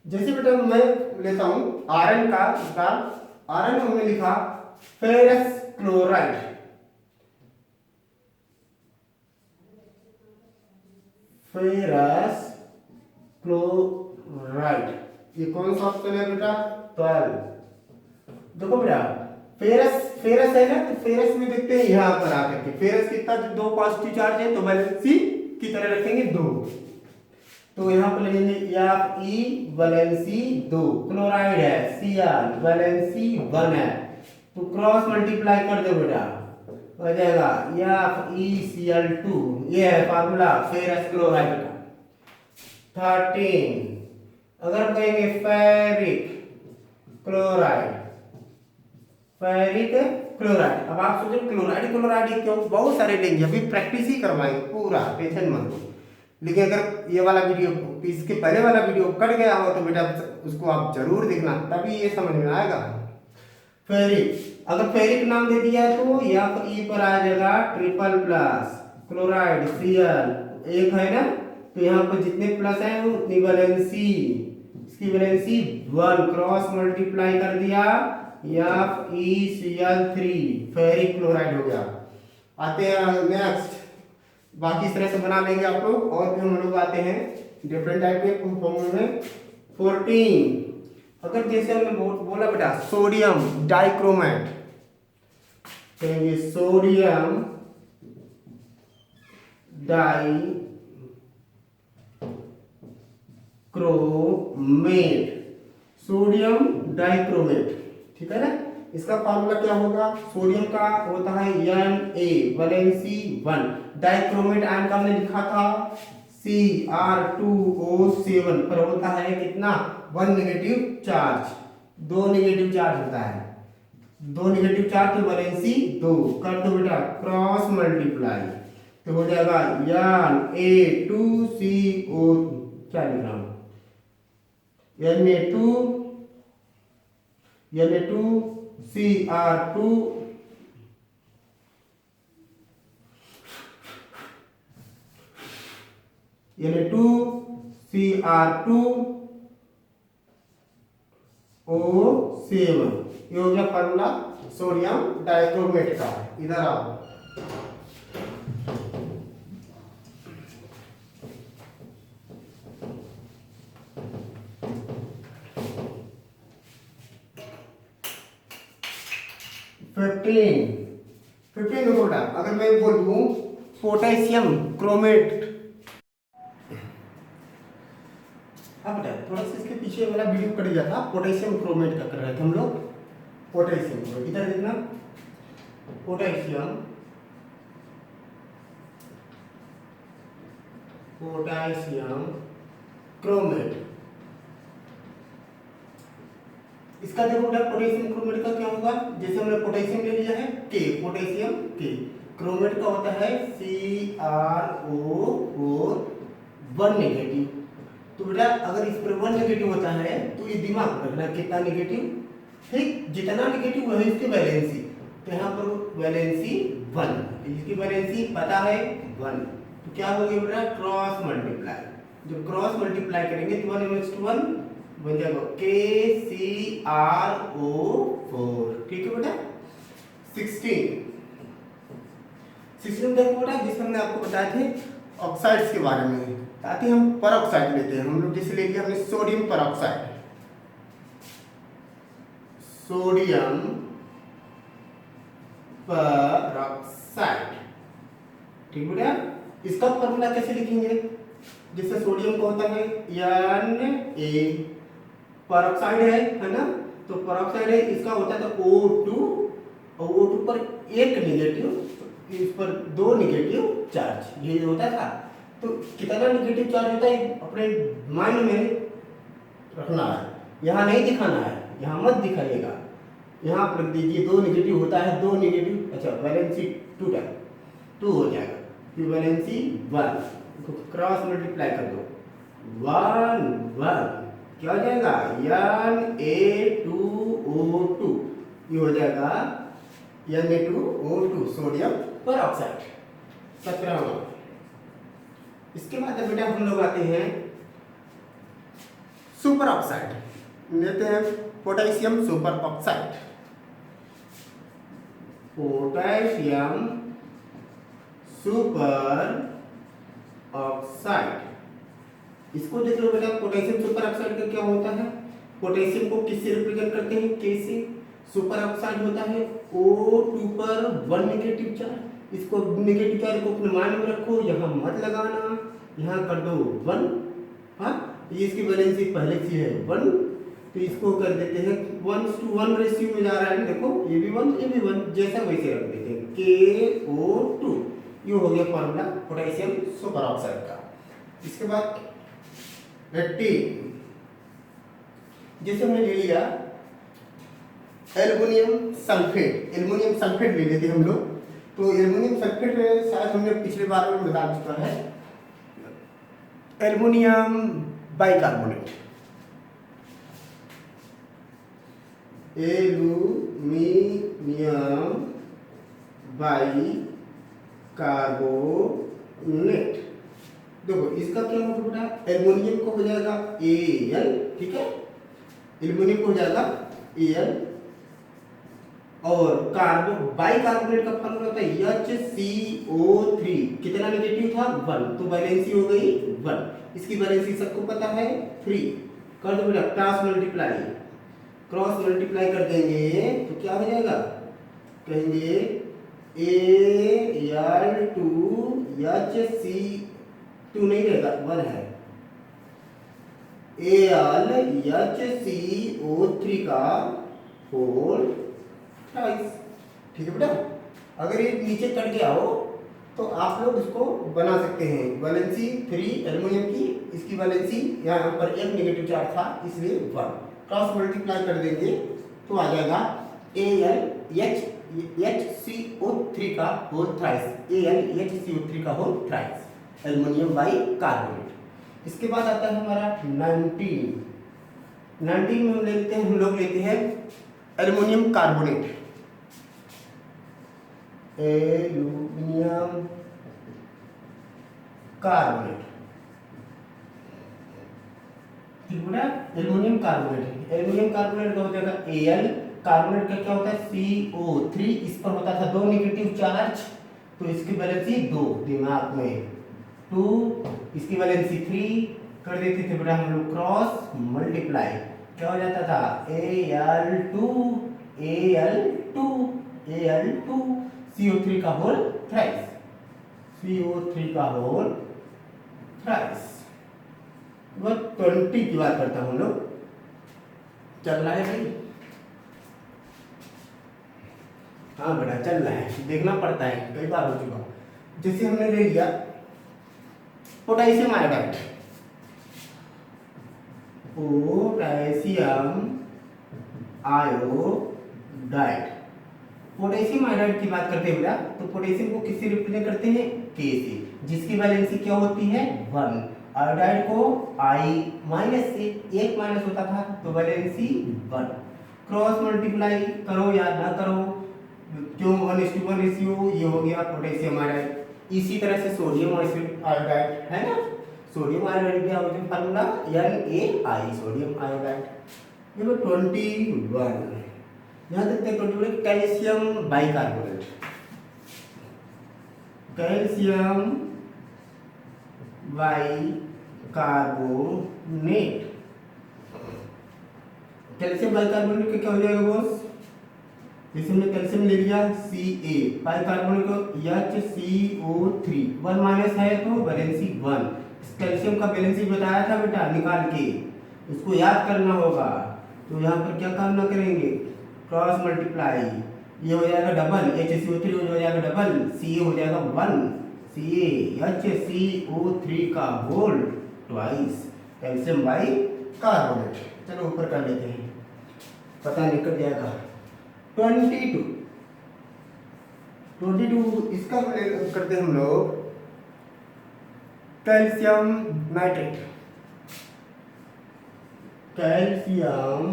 S1: जैसे बेटा मैं लेता हूं आयरन का, इसका आयरन हमने लिखा फेरस क्लोराइड, फेरस क्लोराइड, ये कौन सा ऑप्शन है बेटा, 12। देखो बेटा फेरस है ना, तो फेरस में देखते हैं यहाँ पर आकर के फेरस कितना 2 पॉजिटिव चार्ज है, तो वैलेंसी की तरह रखेंगे 2, तो यहाँ पर लगेंगे Fe वैलेंसी 2, क्लोराइड है Cl वैलेंसी 1 है, तो क्रॉस मल्टीप्लाई कर दो बेटा, हो जाएगा FeCl2, ये है फार्मूला फेरस क्लोराइड का। 13 अगर कहेंगे फेरिक क्लोराइड, अब आप सोचो क्लोराइड क्यों, बहुत सारे लेंगे, अभी प्रैक्टिस ही करवाएंगे पूरा, टेंशन मत लो। लेकिन अगर ये वाला वीडियो, इसके पहले वाला वीडियो कट गया हो तो बेटा उसको आप जरूर देखना, तभी ये समझ में आएगा। फेरिक, अगर फेरिक नाम दे दिया तो Fe पर आ जाएगा ट्रिपल प्लस क्लोराइड Cl, एक है ना, तो यहाँ पर जितने प्लस है उतनी वैलेंसी, इसकी वैलेंसी 1, क्रॉस मल्टीप्लाई कर दिया FeCl3, फेरिक क्लोराइड हो गया। आते हैं नेक्स्ट, बाकी इस तरह से बना लेंगे आप लोग, और भी हम लोग आते हैं डिफरेंट टाइप के फॉर्मूले में। 14 अगर जैसे हमने बोला बेटा सोडियम डाइक्रोमेट, कहेंगे सोडियम डाइक्रोमेट, ठीक है ना। इसका फार्मूला क्या होगा, सोडियम का होता है Na वैलेंसी 1, डाइक्रोमेट आयन का हमने लिखा था Cr2O7 पर होता है कितना 1 नेगेटिव चार्ज, 2 नेगेटिव चार्ज होता है, दो नेगेटिव चार्ज तो वैलेंसी दो, कर दो बेटा क्रॉस मल्टीप्लाई, तो हो जाएगा Na2CO, क्या लिख रहा हूं, Na2Cr2 Na2Cr2O7, ये हो गया फॉर्मूला सोडियम डाइक्रोमेट का। इधर आओ, फिफ्टीन देखो बेटा, अगर मैं बोल दूं पोटेशियम क्रोमेट, हाँ बेटा थोड़ा सा इसके पीछे वाला वीडियो कट गया था, पोटेशियम क्रोमेट का कर रहे थे हम लोग। पोटेशियम, इधर देखना, पोटेशियम क्रोमेट, इसका देखो बेटा पोटेशियम क्रोमेट का क्या होगा, जैसे हमने पोटेशियम ले लिया है के, पोटेशियम के, क्रोमेट का होता है CrO4 1 नेगेटिव। तो बेटा अगर इस पर 1 नेगेटिव होता है तो ये दिमाग में रखना कितना नेगेटिव, ठीक, जितना नेगेटिव वही इसकी वैलेंसी, तो यहाँ पर वैलेंसी 1, इसकी वैलेंसी पता है 1, तो क्या होगी बेटा क्रॉस मल्टीप्लाई, जब क्रॉस मल्टीप्लाई करेंगे तो 1 1 बन जाएगा KCrO4, ठीक है बेटा। 16 देखो बेटा, जिसमें हमने आपको बताए थे ऑक्साइड्स के बारे में, ताकि हम परऑक्साइड लेते हैं, हम लोग जैसे ले लिया हमने सोडियम परऑक्साइड, सोडियम परऑक्साइड, ठीक बेटा। इसका फॉर्मूला कैसे लिखेंगे, जैसे सोडियम का होता है Na, परऑक्साइड है ना, तो परऑक्साइड है, इसका होता था O2, और O2 पर एक नेगेटिव, इस पर दो नेगेटिव चार्ज, ये होता था। तो कितना नेगेटिव चार्ज होता है अपने माइंड में रखना है, यहाँ नहीं दिखाना है, यहाँ मत दिखाइएगा, यहाँ पर रख दीजिए, दो नेगेटिव होता है, दो नेगेटिव, अच्छा वैलेंसी 2 हो जाएगा, फिर वैलेंसी 1, क्रॉस मल्टीप्लाई कर दो, 1 1, क्या हो जाएगा Na2O2, ये हो जाएगा Na2O2 सोडियम परऑक्साइड। 17। इसके बाद बेटा हम लोग आते हैं सुपर ऑक्साइड, लेते हैं potassium super oxide, potassium super oxide, इसको देख लो बेटा, पोटेशियम सुपर ऑक्साइड का क्या होता है, पोटेशियम को किससे रिप्रेजेंट करते हैं, के से, सुपर ऑक्साइड होता है O2 पर 1 नेगेटिव चार्ज, इसको नेगेटिव चार्ज को अपने माइंड में रखो, यहाँ मत लगाना, यहाँ कर दो 1, हाँ, ये इसकी वैलेंसी पहले से है 1, तो इसको कर देते हैं 1:1 रेशियो में जा रहा है, देखो ये भी 1 ये भी 1, जैसा वैसे रख देते हैं KO2, ये हो गया फॉर्मूला पोटेशियम सुपर ऑक्साइड का। इसके बाद 80, जैसे हमने ले लिया एल्युमिनियम सल्फेट ले लेते हम लोग, तो एल्युमिनियम सल्फेट शायद हमने पिछले बार में बता चुका है, एल्युमिनियम बाइकार्बोनेट, एल्युमिनियम बाइकार्बोनेट, देखो इसका क्या होगा बेटा, एल्युमिनियम को हो जाएगा Al, ठीक है, एल्युमिनियम को हो जाएगा Al, और बाइकार्बोनेट का फॉर्मूला होता है HCO3, कितना नेगेटिव था 1, तो वैलेंसी हो गई 1, इसकी वैलेंसी सबको पता है 3, कर दो बेटा क्रॉस मल्टीप्लाई कर देंगे तो क्या हो जाएगा, कहेंगे Al2HC2 नहीं रहेगा 1 है, AlHCO3 का होल ट्वाइस, ठीक है बेटा। अगर ये नीचे कट गया हो तो आप लोग इसको बना सकते हैं, वैलेंसी 3 एल्युमिनियम की, इसकी वैलेंसी यहाँ पर एक नेगेटिव चार्ज था इसलिए 1, क्रॉस मल्टीप्लाई कर देंगे तो आ जाएगा AlHCO3 का होल थ्राइस, AlHCO3 का whole thrice, aluminium bicarbonate. इसके बाद आता है हमारा 19 में हम लेते हैं, हम लोग लेते हैं aluminium carbonate, aluminium carbonate, aluminium carbonate का हो जाएगा Al, कार्बोनेट का क्या होता है CO3, इस पर होता था 2 नेगेटिव चार्ज, तो इसकी वैलेंसी 2, दिमाग में 2, इसकी वैलेंसी 3 कर देते थे बेटा हम लोग, क्रॉस मल्टीप्लाई क्या हो जाता था Al2 CO3 का होल थ्राइस, CO3 का होल थ्राइस। 20 की बात करता हूँ लोग, चल रहा है भाई? हाँ बेटा चल रहा है, देखना पड़ता है, कई बार हो चुका। जैसे हमने ले लिया पोटेशियम आयोडाइड, पोटेशियम आयोडाइड की बात करते हैं बेटा, तो पोटेशियम को किससे रिप्रेजेंट करते हैं K से, जिसकी वैलेंसी क्या होती है 1, आयोडाइड को I माइनस से 1 माइनस होता था तो वैलेंसी 1, क्रॉस मल्टीप्लाई करो या ना करो, क्यों 1:1 रेशियो, ये हो गया पोटेशियम आयोडाइड। इसी तरह से सोडियम आयोडाइड है ना, सोडियम आयोडाइड का फार्मूला NaI, सोडियम आयोडाइड। ये 21 यहाँ देखते हैं 21 calcium bicarbonate, calcium bicarbonate, calcium bicarbonate का क्या हो जाएगा बॉस, जैसे हमने कैल्शियम ले लिया Ca, बाइकार्बोनेट को HCO3, 1 माइनस है तो वैलेंसी 1, कैल्शियम का वैलेंसी बताया था बेटा निकाल के, उसको याद करना होगा। तो यहाँ पर क्या करना करेंगे, क्रॉस मल्टीप्लाई, ये हो जाएगा डबल, HCO3 हो जाएगा डबल, Ca हो जाएगा 1, HCO3 का whole twice, calcium bicarbonate. चलो ऊपर कर लेते हैं, पता निकल जाएगा। 22 इसका करते हैं हम लोग कैल्शियम नाइट्रेट, कैल्शियम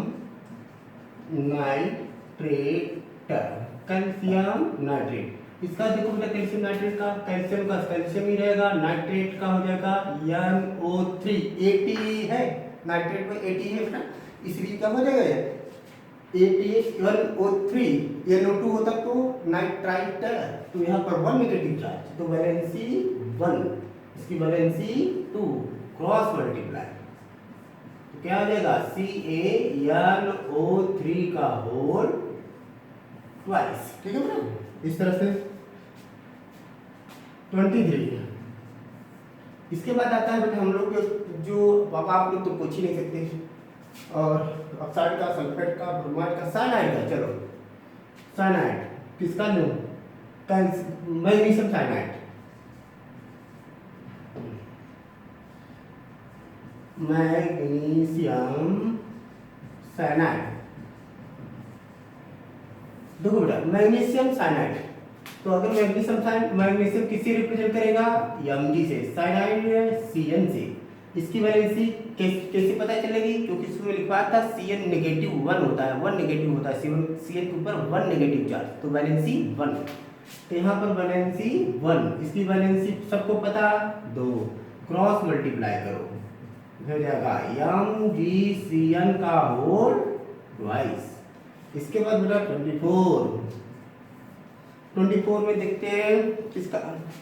S1: नाइट्रेट, इसका देखो बेटा कैल्शियम नाइट्रेट का, कैल्शियम का कैल्शियम ही रहेगा, नाइट्रेट का हो जाएगा NO3, 80 है, नाइट्रेट में 80 है बेटा, इसलिए क्या हो जाएगा 80NO3, NO2 होता तो नाइट्राइट, तो यहाँ पर 1 नेगेटिव चार्ज, तो वैलेंसी 1, इसकी वैलेंसी 2, क्रॉस मल्टीप्लाई तो क्या हो जाएगा CaNO3 का होल ट्वाइस, ठीक है बेटा। इस तरह से 23। इसके बाद आता है बेटा हम लोग जो बाबा आप लोग तो पूछ ही नहीं सकते, और ऑक्साइड का, सल्फेट का, ब्रोमाइड का, साइनाइड का। चलो साइनाइड किसका लूं, मैग्नीशियम साइनाइड, मैग्नीशियम साइनाइड, देखो बेटा मैग्नीशियम साइनाइड, तो अगर मैग्नीशियम किससे रिप्रेजेंट करेगा Mg से, साइनाइड Cn से, इसकी वैलेंसी कैसे पता चलेगी, क्योंकि इसमें लिखा था Cn नेगेटिव 1 होता है, 1 नेगेटिव होता है, Cn के ऊपर 1 नेगेटिव चार्ज, तो वैलेंसी 1, तो यहाँ पर वैलेंसी 1, इसकी वैलेंसी सबको पता 2, क्रॉस मल्टीप्लाई करो हो जाएगा MgCn का होल ट्वाइस। इसके बाद बेटा 24 में देखते हैं किसका,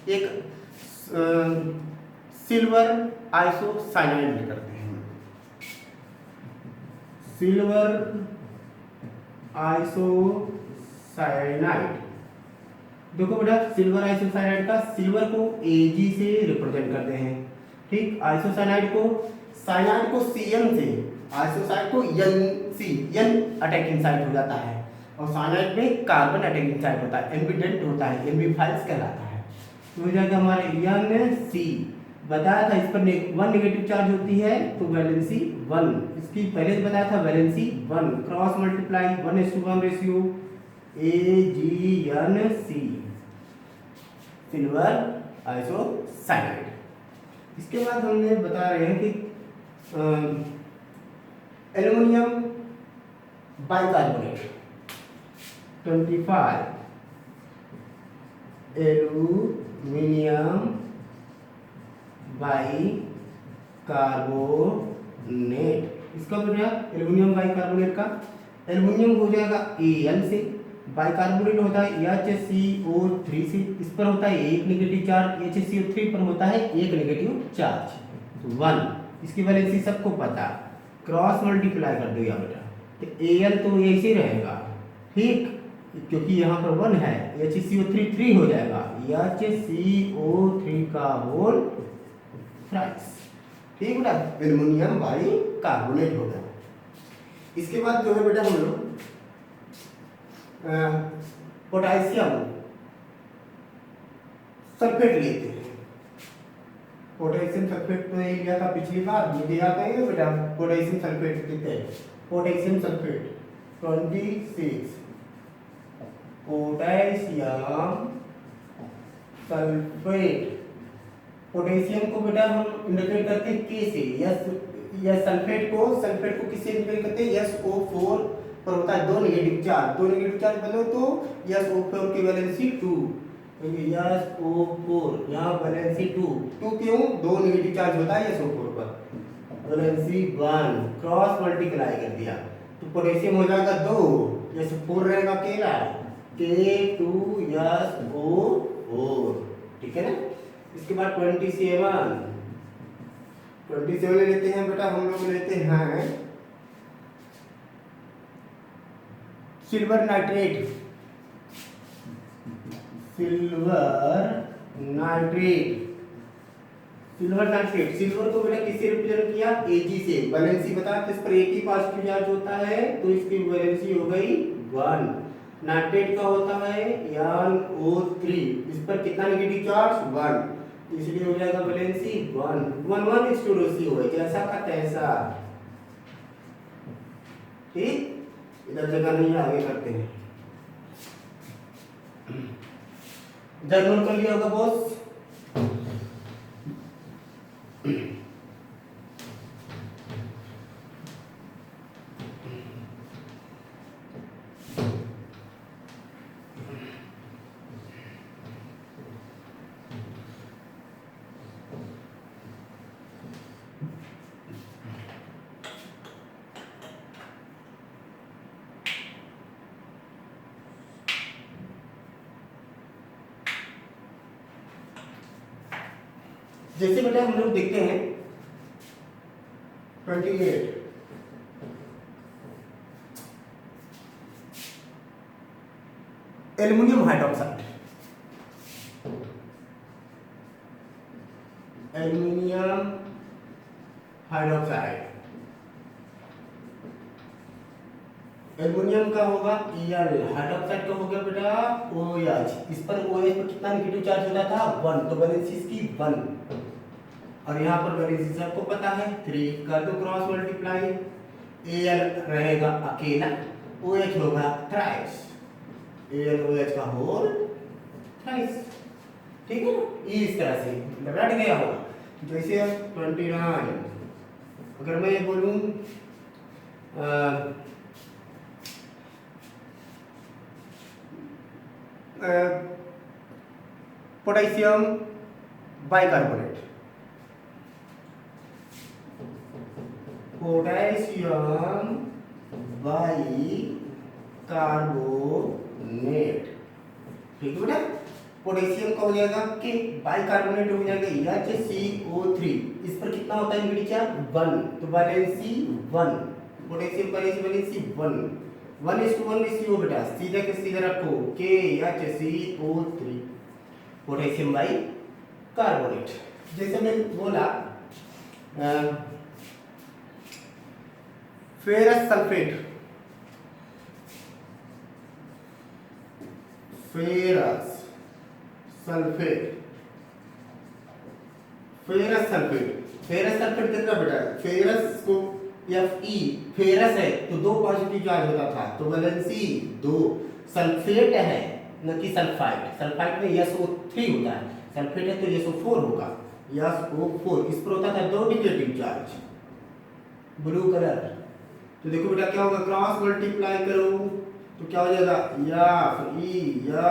S1: एक सिल्वर आइसोसाइनाइड करते हैं, सिल्वर आइसोसाइनाइड, देखो बेटा सिल्वर आइसोसाइनाइड का, सिल्वर को Ag से रिप्रेजेंट करते हैं, ठीक, आइसोसाइनाइड को, साइनाइड को Cn से, आइसोसाइड को Nc, N अटैकिंग साइट हो जाता है, और साइनाइड में कार्बन अटैकिंग साइट होता है, एम्बिडेंट होता है, एम्बिफाइल्स कहलाता है, तो हो जाएगा हमारे Nc बताया था इस पर 1 नेगेटिव चार्ज होती है तो वैलेंसी 1, इसकी पहले बताया था valency 1, cross multiply 1:1 ratio AgNC silver isocyanide. इसके बाद हमने बता रहे हैं कि एल्युमिनियम बाइकार्बोनेट 25 एल्युमिनियम बाइकार्बोनेट, इसका बेटा एल्युमिनियम बाइकार्बोनेट का एल्युमिनियम हो जाएगा Al से, बाइकार्बोनेट होता है HCO3 से, इस पर होता है एक नेगेटिव चार्ज, HCO3 पर होता है एक नेगेटिव चार्ज 1, इसकी वैलेंसी सबको पता, क्रॉस मल्टीप्लाई कर दो यार बेटा, तो Al तो ऐसे ही रहेगा ठीक, क्योंकि यहाँ पर 1 है, HCO3 3 हो जाएगा, HCO3 का होल थ्राइस, ठीक बेटा, एल्युमिनियम बाइकार्बोनेट होगा। इसके बाद जो है बेटा हम लोग पोटेशियम सल्फेट लेते हैं, पोटेशियम सल्फेट तो ये लिया था पिछली बार, मुझे याद है बेटा, पोटेशियम सल्फेट लेते हैं, potassium sulphate 26 potassium sulphate, potassium को बेटा हम इंडिकेट करते हैं के से, यस सल्फेट को किससे इंडिकेट करते हैं, SO4 पर होता है 2 नेगेटिव चार्ज बनो तो SO4 की वैलेंसी 2, SO4 यहाँ वैलेंसी 2 क्यों, 2 नेगेटिव चार्ज होता है SO4 पर, वैलेंसी 1, क्रॉस मल्टीप्लाई कर दिया तो पोटेशियम हो जाएगा 2, SO4 रहेगा अकेला K2SO4, ठीक है ना। इसके बाद 27 लेते हैं बेटा, हम लोग लेते हैं सिल्वर नाइट्रेट, सिल्वर को बेटा किससे रिप्रेजेंट किया, Ag से, वैलेंसी बता, इस पर एक ही पॉजिटिव चार्ज होता है तो इसकी वैलेंसी हो गई 1, नाइट्रेट का होता है NO3, इस पर कितना नेगेटिव चार्ज 1, इसलिए हो जाएगा वैलेंसी 1 रेशियो है, जैसा का तैसा, ठीक, इधर जगह नहीं, आगे करते हैं, जर्नल कर लिया होगा बॉस। जैसे बेटा हम लोग देखते हैं 28 aluminium hydroxide, aluminium hydroxide, aluminium का होगा Al, हाइड्रोक्साइड का हो गया बेटा OH, इस पर OH पर कितना नेगेटिव चार्ज होता था 1, तो वैलेंसी इसकी 1, और यहाँ पर वैलेंसी सबको पता है 3, कर दो क्रॉस मल्टीप्लाई, Al रहेगा अकेला, OH होगा थ्राइस, AlOH का होल थ्राइस, ठीक है ना, इस तरह से रट गया होगा। जैसे 29, अगर मैं ये बोलूं पोटेशियम बाइकार्बोनेट, पोटेशियम बाइकार्बोनेट, ठीक है बेटा, पोटेशियम का हो जाएगा कि बाइकार्बोनेट हो जाएगा HCO3, इस पर कितना होता है नेगेटिव चार्ज 1, तो वैलेंसी 1, पोटेशियम पर वैलेंसी 1 रेशियो बेटा, सीधा के सीधा रखो KHCO3 पोटेशियम बाइकार्बोनेट। जैसे मैं बोला ferrous sulphate, ferrous sulphate, ferrous sulphate कितना बेटा, फेरस को Fe फेरस है तो 2 पॉजिटिव चार्ज होता था, तो वैलेंसी 2। सल्फेट है न कि सल्फाइड, सल्फाइड में SO3 होता है, सल्फेट है तो SO4 होगा, SO4। इस पर होता था 2 नेगेटिव चार्ज, ब्लू कलर। तो देखो बेटा क्या होगा, क्रॉस मल्टीप्लाई करो तो क्या हो जाएगा,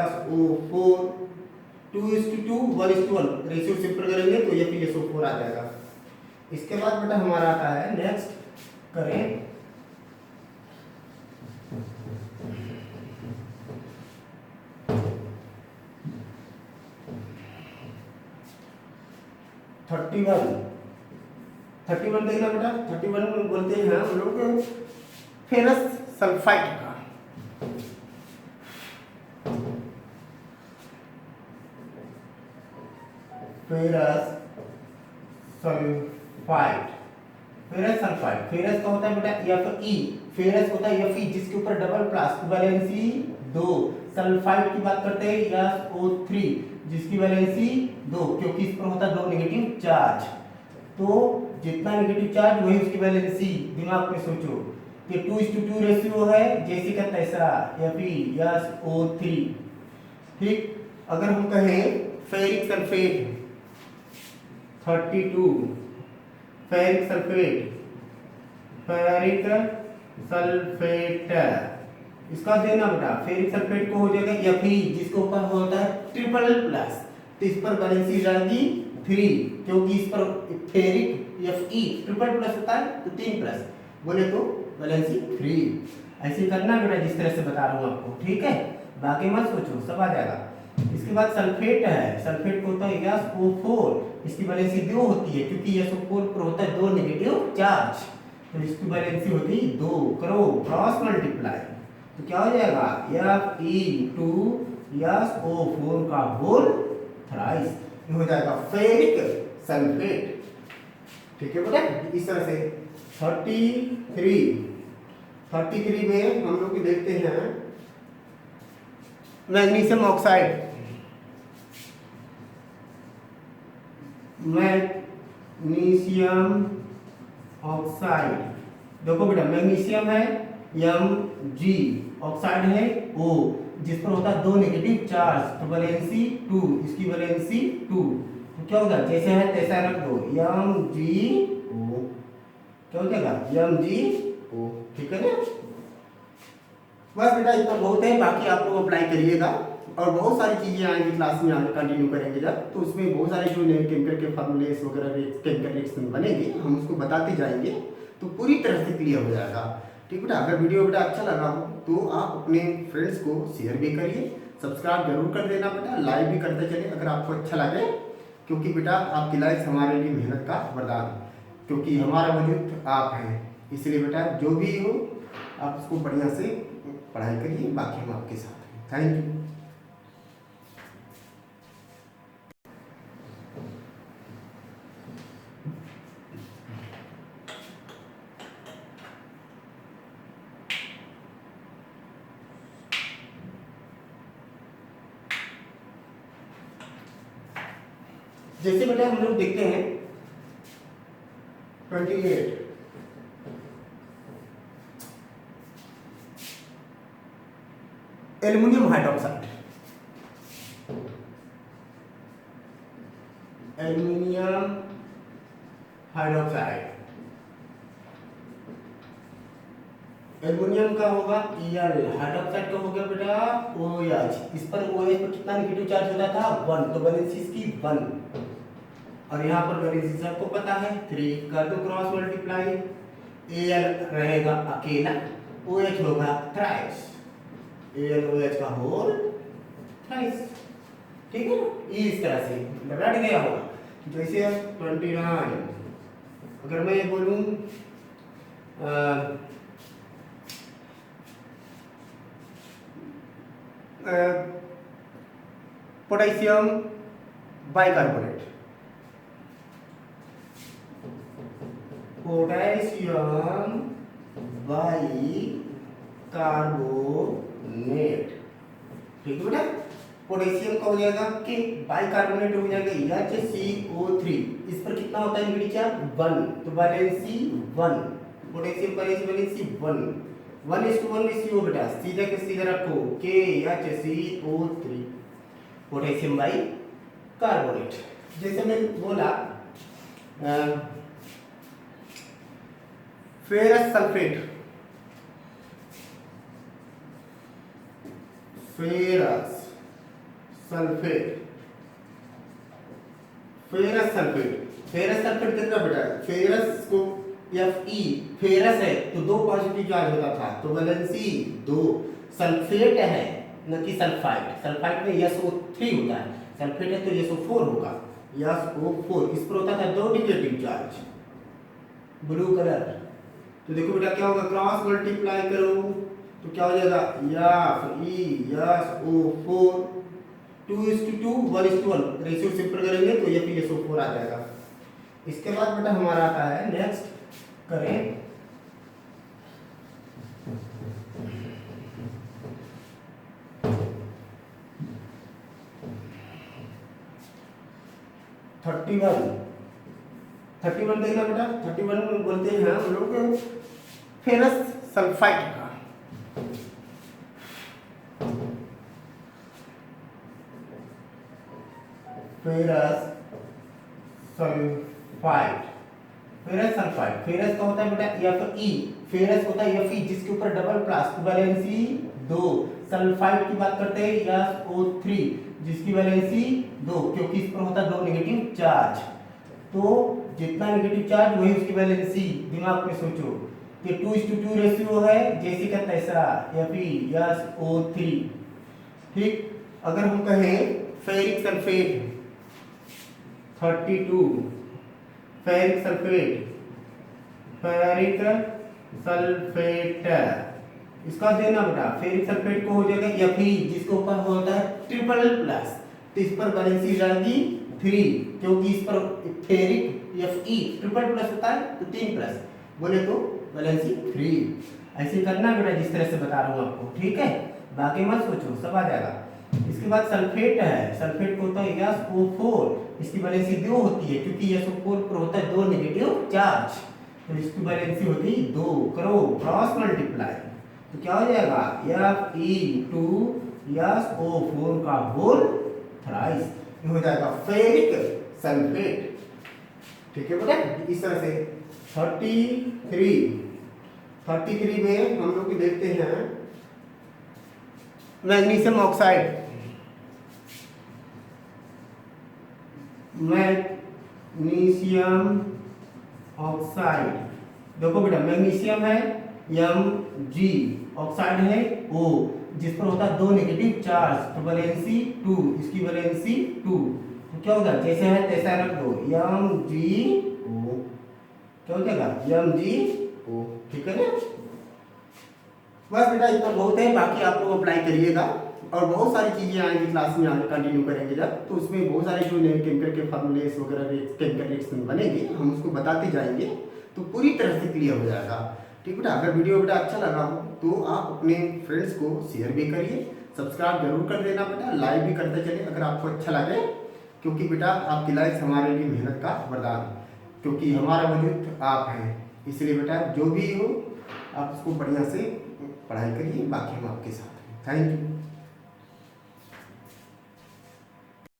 S1: SO4 2:2 1:1 रेशियो सिंपल करेंगे तो FeSO4 आ जाएगा। इसके बाद बेटा हमारा आता है नेक्स्ट करें 31 देखना बेटा, 31 में बोलते हैं हम लोग फेरस सल्फाइड का। Ferrous sulphide, ferrous sulphide, ferrous का होता है बेटा Fe, फेरस होता है Fe जिसके ऊपर डबल प्लस, वैलेंसी 2। सल्फाइड की बात करते हैं SO3 जिसकी वैलेंसी 2, क्योंकि इस पर होता है 2 नेगेटिव चार्ज, तो जितना नेगेटिव चार्ज वही उसकी वैलेंसी, दिमाग में सोचो। ये 2:2 रेशियो है जैसे का तैसा, FeSO3। ठीक, अगर हम कहें ferric sulphate 32, ferric sulphate, ferric sulphate इसका देना बेटा, फेरिक सल्फेट को हो जाएगा Fe जिसके ऊपर होता है ट्रिपल प्लस, तो इस पर वैलेंसी रहेगी 3, क्योंकि इस पर फेरिक Fe ट्रिपल प्लस होता है तो 3 प्लस, बोले तो वैलेंसी 3। ऐसे करना बेटा जिस तरह से बता रहा हूँ आपको, ठीक है, बाकी मत सोचो, सब आ जाएगा। इसके बाद सल्फेट है, सल्फेट को होता है SO4, इसकी वैलेंसी 2 होती है क्योंकि SO4 पर होता है 2 नेगेटिव चार्ज, तो इसकी वैलेंसी होती है 2। करो क्रॉस मल्टीप्लाई तो क्या हो जाएगा, Fe2SO4 का होल थ्राइस, ये हो जाएगा फेरिक सल्फेट। ठीक है बेटा, इस तरह से 33 में हम लोग देखते हैं मैग्नीशियम ऑक्साइड, मैग्नीशियम ऑक्साइड। देखो बेटा मैग्नीशियम है Mg, ऑक्साइड है O, जिस पर होता है 2 नेगेटिव चार्ज, तो वैलेंसी 2, इसकी वैलेंसी 2, तो क्या होगा, जैसे है तैसा रख दो, MgO, क्या हो जाएगा, MgO। ठीक है ना, बस बेटा इतना बहुत है, बाकी आप लोग अप्लाई करिएगा और बहुत सारी चीज़ें आएंगी क्लास में, आगे कंटिन्यू करेंगे जब, तो उसमें बहुत सारे जो नए केमिकल के फार्मूलेस वगैरह केमिकल रिएक्शन बनेंगे हम उसको बताते जाएंगे, तो पूरी तरह से क्लियर हो जाएगा। ठीक बेटा, अगर वीडियो बेटा अच्छा लगा हो तो आप अपने फ्रेंड्स को शेयर भी करिए, सब्सक्राइब जरूर कर देना बेटा, लाइक भी करते चले अगर आपको अच्छा लगे, क्योंकि बेटा आपकी लाइक हमारे लिए मेहनत का वरदान, क्योंकि हमारा वजूद आप हैं, इसलिए बेटा जो भी हो आप उसको बढ़िया से पढ़ाई करिए, बाकी हम आपके साथ हैं। Thank you. जैसे बेटा हम लोग देखते हैं 28 aluminium hydroxide, aluminium hydroxide, aluminium का होगा Al, हाइड्रोक्साइड का हो गया बेटा OH, इस पर OH पर कितना नेगेटिव चार्ज होता था 1, तो वैलेंसी इसकी 1, और यहाँ पर वैलेंसी सबको पता है 3, कर दो क्रॉस मल्टीप्लाई, Al रहेगा अकेला, OH होगा थ्राइस, AlOH का होल थ्राइस। ठीक है ना, इस तरह से रट गया होगा। जैसे 29, अगर मैं ये बोलूं पोटेशियम बाइकार्बोनेट, पोटेशियम बाइकार्बोनेट, ठीक है बेटा, पोटेशियम का हो जाएगा के, बाइकार्बोनेट हो जाएगा HCO3। इस पर कितना होता है नेगेटिव चार्ज 1, तो वैलेंसी 1, पोटेशियम पर वैलेंसी 1, 1:1 रेशियो बेटा, सीधा के सीधा रखो KHCO3 पोटेशियम बाई कार्बोनेट। जैसे मैं बोला ferrous sulphate, ferrous sulphate, ferrous sulphate, ferrous sulphate कितना बेटा, फेरस को Fe फेरस है तो 2 पॉजिटिव चार्ज होता था, तो वैलेंसी 2, सल्फेट है न कि सल्फाइड, सल्फाइड में SO3 होता है, सल्फेट है तो SO4 होगा, SO4। इस पर होता था 2 नेगेटिव चार्ज, ब्लू कलर। तो देखो बेटा क्या होगा, क्रॉस मल्टीप्लाई करो तो क्या हो जाएगा SO4 2:2 1:1 रेशियो सिंपल करेंगे तो FeSO4 आ जाएगा। इसके बाद बेटा हमारा आता है नेक्स्ट करें 31 देखना बेटा, 31 में बोलते हैं हम लोग फेरस सल्फाइड का। Ferrous sulphide, ferrous sulphide, ferrous का होता है बेटा Fe, फेरस होता है Fe जिसके ऊपर डबल प्लस, वैलेंसी 2। सल्फाइड की बात करते हैं SO3 जिसकी वैलेंसी 2, क्योंकि इस पर होता है 2 नेगेटिव चार्ज, तो जितना नेगेटिव चार्ज वही उसकी वैलेंसी। दिमाग में सोचो कि 2:2 रेशियो है जैसे का तैसा FeSO3। ठीक, अगर हम कहें ferric sulphate 32, ferric sulphate, ferric sulphate इसका देना बेटा, फेरिक सल्फेट को हो जाएगा Fe जिसके ऊपर होता है ट्रिपल प्लस, तो इस पर वैलेंसी रहेगी 3, क्योंकि इस पर फेरिक Fe ट्रिपल प्लस होता है तो 3 प्लस, बोले तो वैलेंसी 3। ऐसे करना बेटा जिस तरह से बता रहा हूँ आपको, ठीक है, बाकी मत सोचो, सब आ जाएगा। इसके बाद सल्फेट है, सल्फेट को होता है SO4, इसकी वैलेंसी 2 होती है क्योंकि SO4 पर होता है 2 नेगेटिव चार्ज, तो इसकी वैलेंसी होती है 2। करो क्रॉस मल्टीप्लाई तो क्या हो जाएगा Fe2SO4 का होल थ्राइस, ये हो जाएगा फेरिक सल्फेट। ठीक है बेटा, इस तरह से 33 में हम लोग देखते हैं मैग्नीशियम ऑक्साइड, मैग्नीशियम ऑक्साइड। देखो बेटा मैग्नीशियम है Mg, ऑक्साइड है O, जिस पर होता है 2 नेगेटिव चार्ज, तो वैलेंसी 2, इसकी वैलेंसी 2, तो क्या होगा जैसे है तैसा रख दो MgO, क्या हो जाएगा MgO। ठीक है ना, बस बेटा इतना बहुत है, बाकी आप लोग अप्लाई करिएगा और बहुत सारी चीजें आएंगी क्लास में, आगे कंटिन्यू करेंगे जब, तो उसमें बहुत सारे जो नए केमिकल के फार्मूलेस वगैरह केमिकल रिएक्शन बनेंगे हम उसको बताते जाएंगे, तो पूरी तरह से क्लियर हो जाएगा। ठीक बेटा, अगर वीडियो बेटा अच्छा लगा हो तो आप अपने फ्रेंड्स को शेयर भी करिए, सब्सक्राइब जरूर कर देना बेटा, लाइक भी करते चलिए अगर आपको अच्छा लगे, क्योंकि बेटा आपकी लाइक हमारे लिए मेहनत का वरदान, क्योंकि हमारा वजूद आप हैं, इसलिए बेटा जो भी हो आप उसको बढ़िया से पढ़ाई करिए, बाकी हम आपके साथ हैं। Thank you.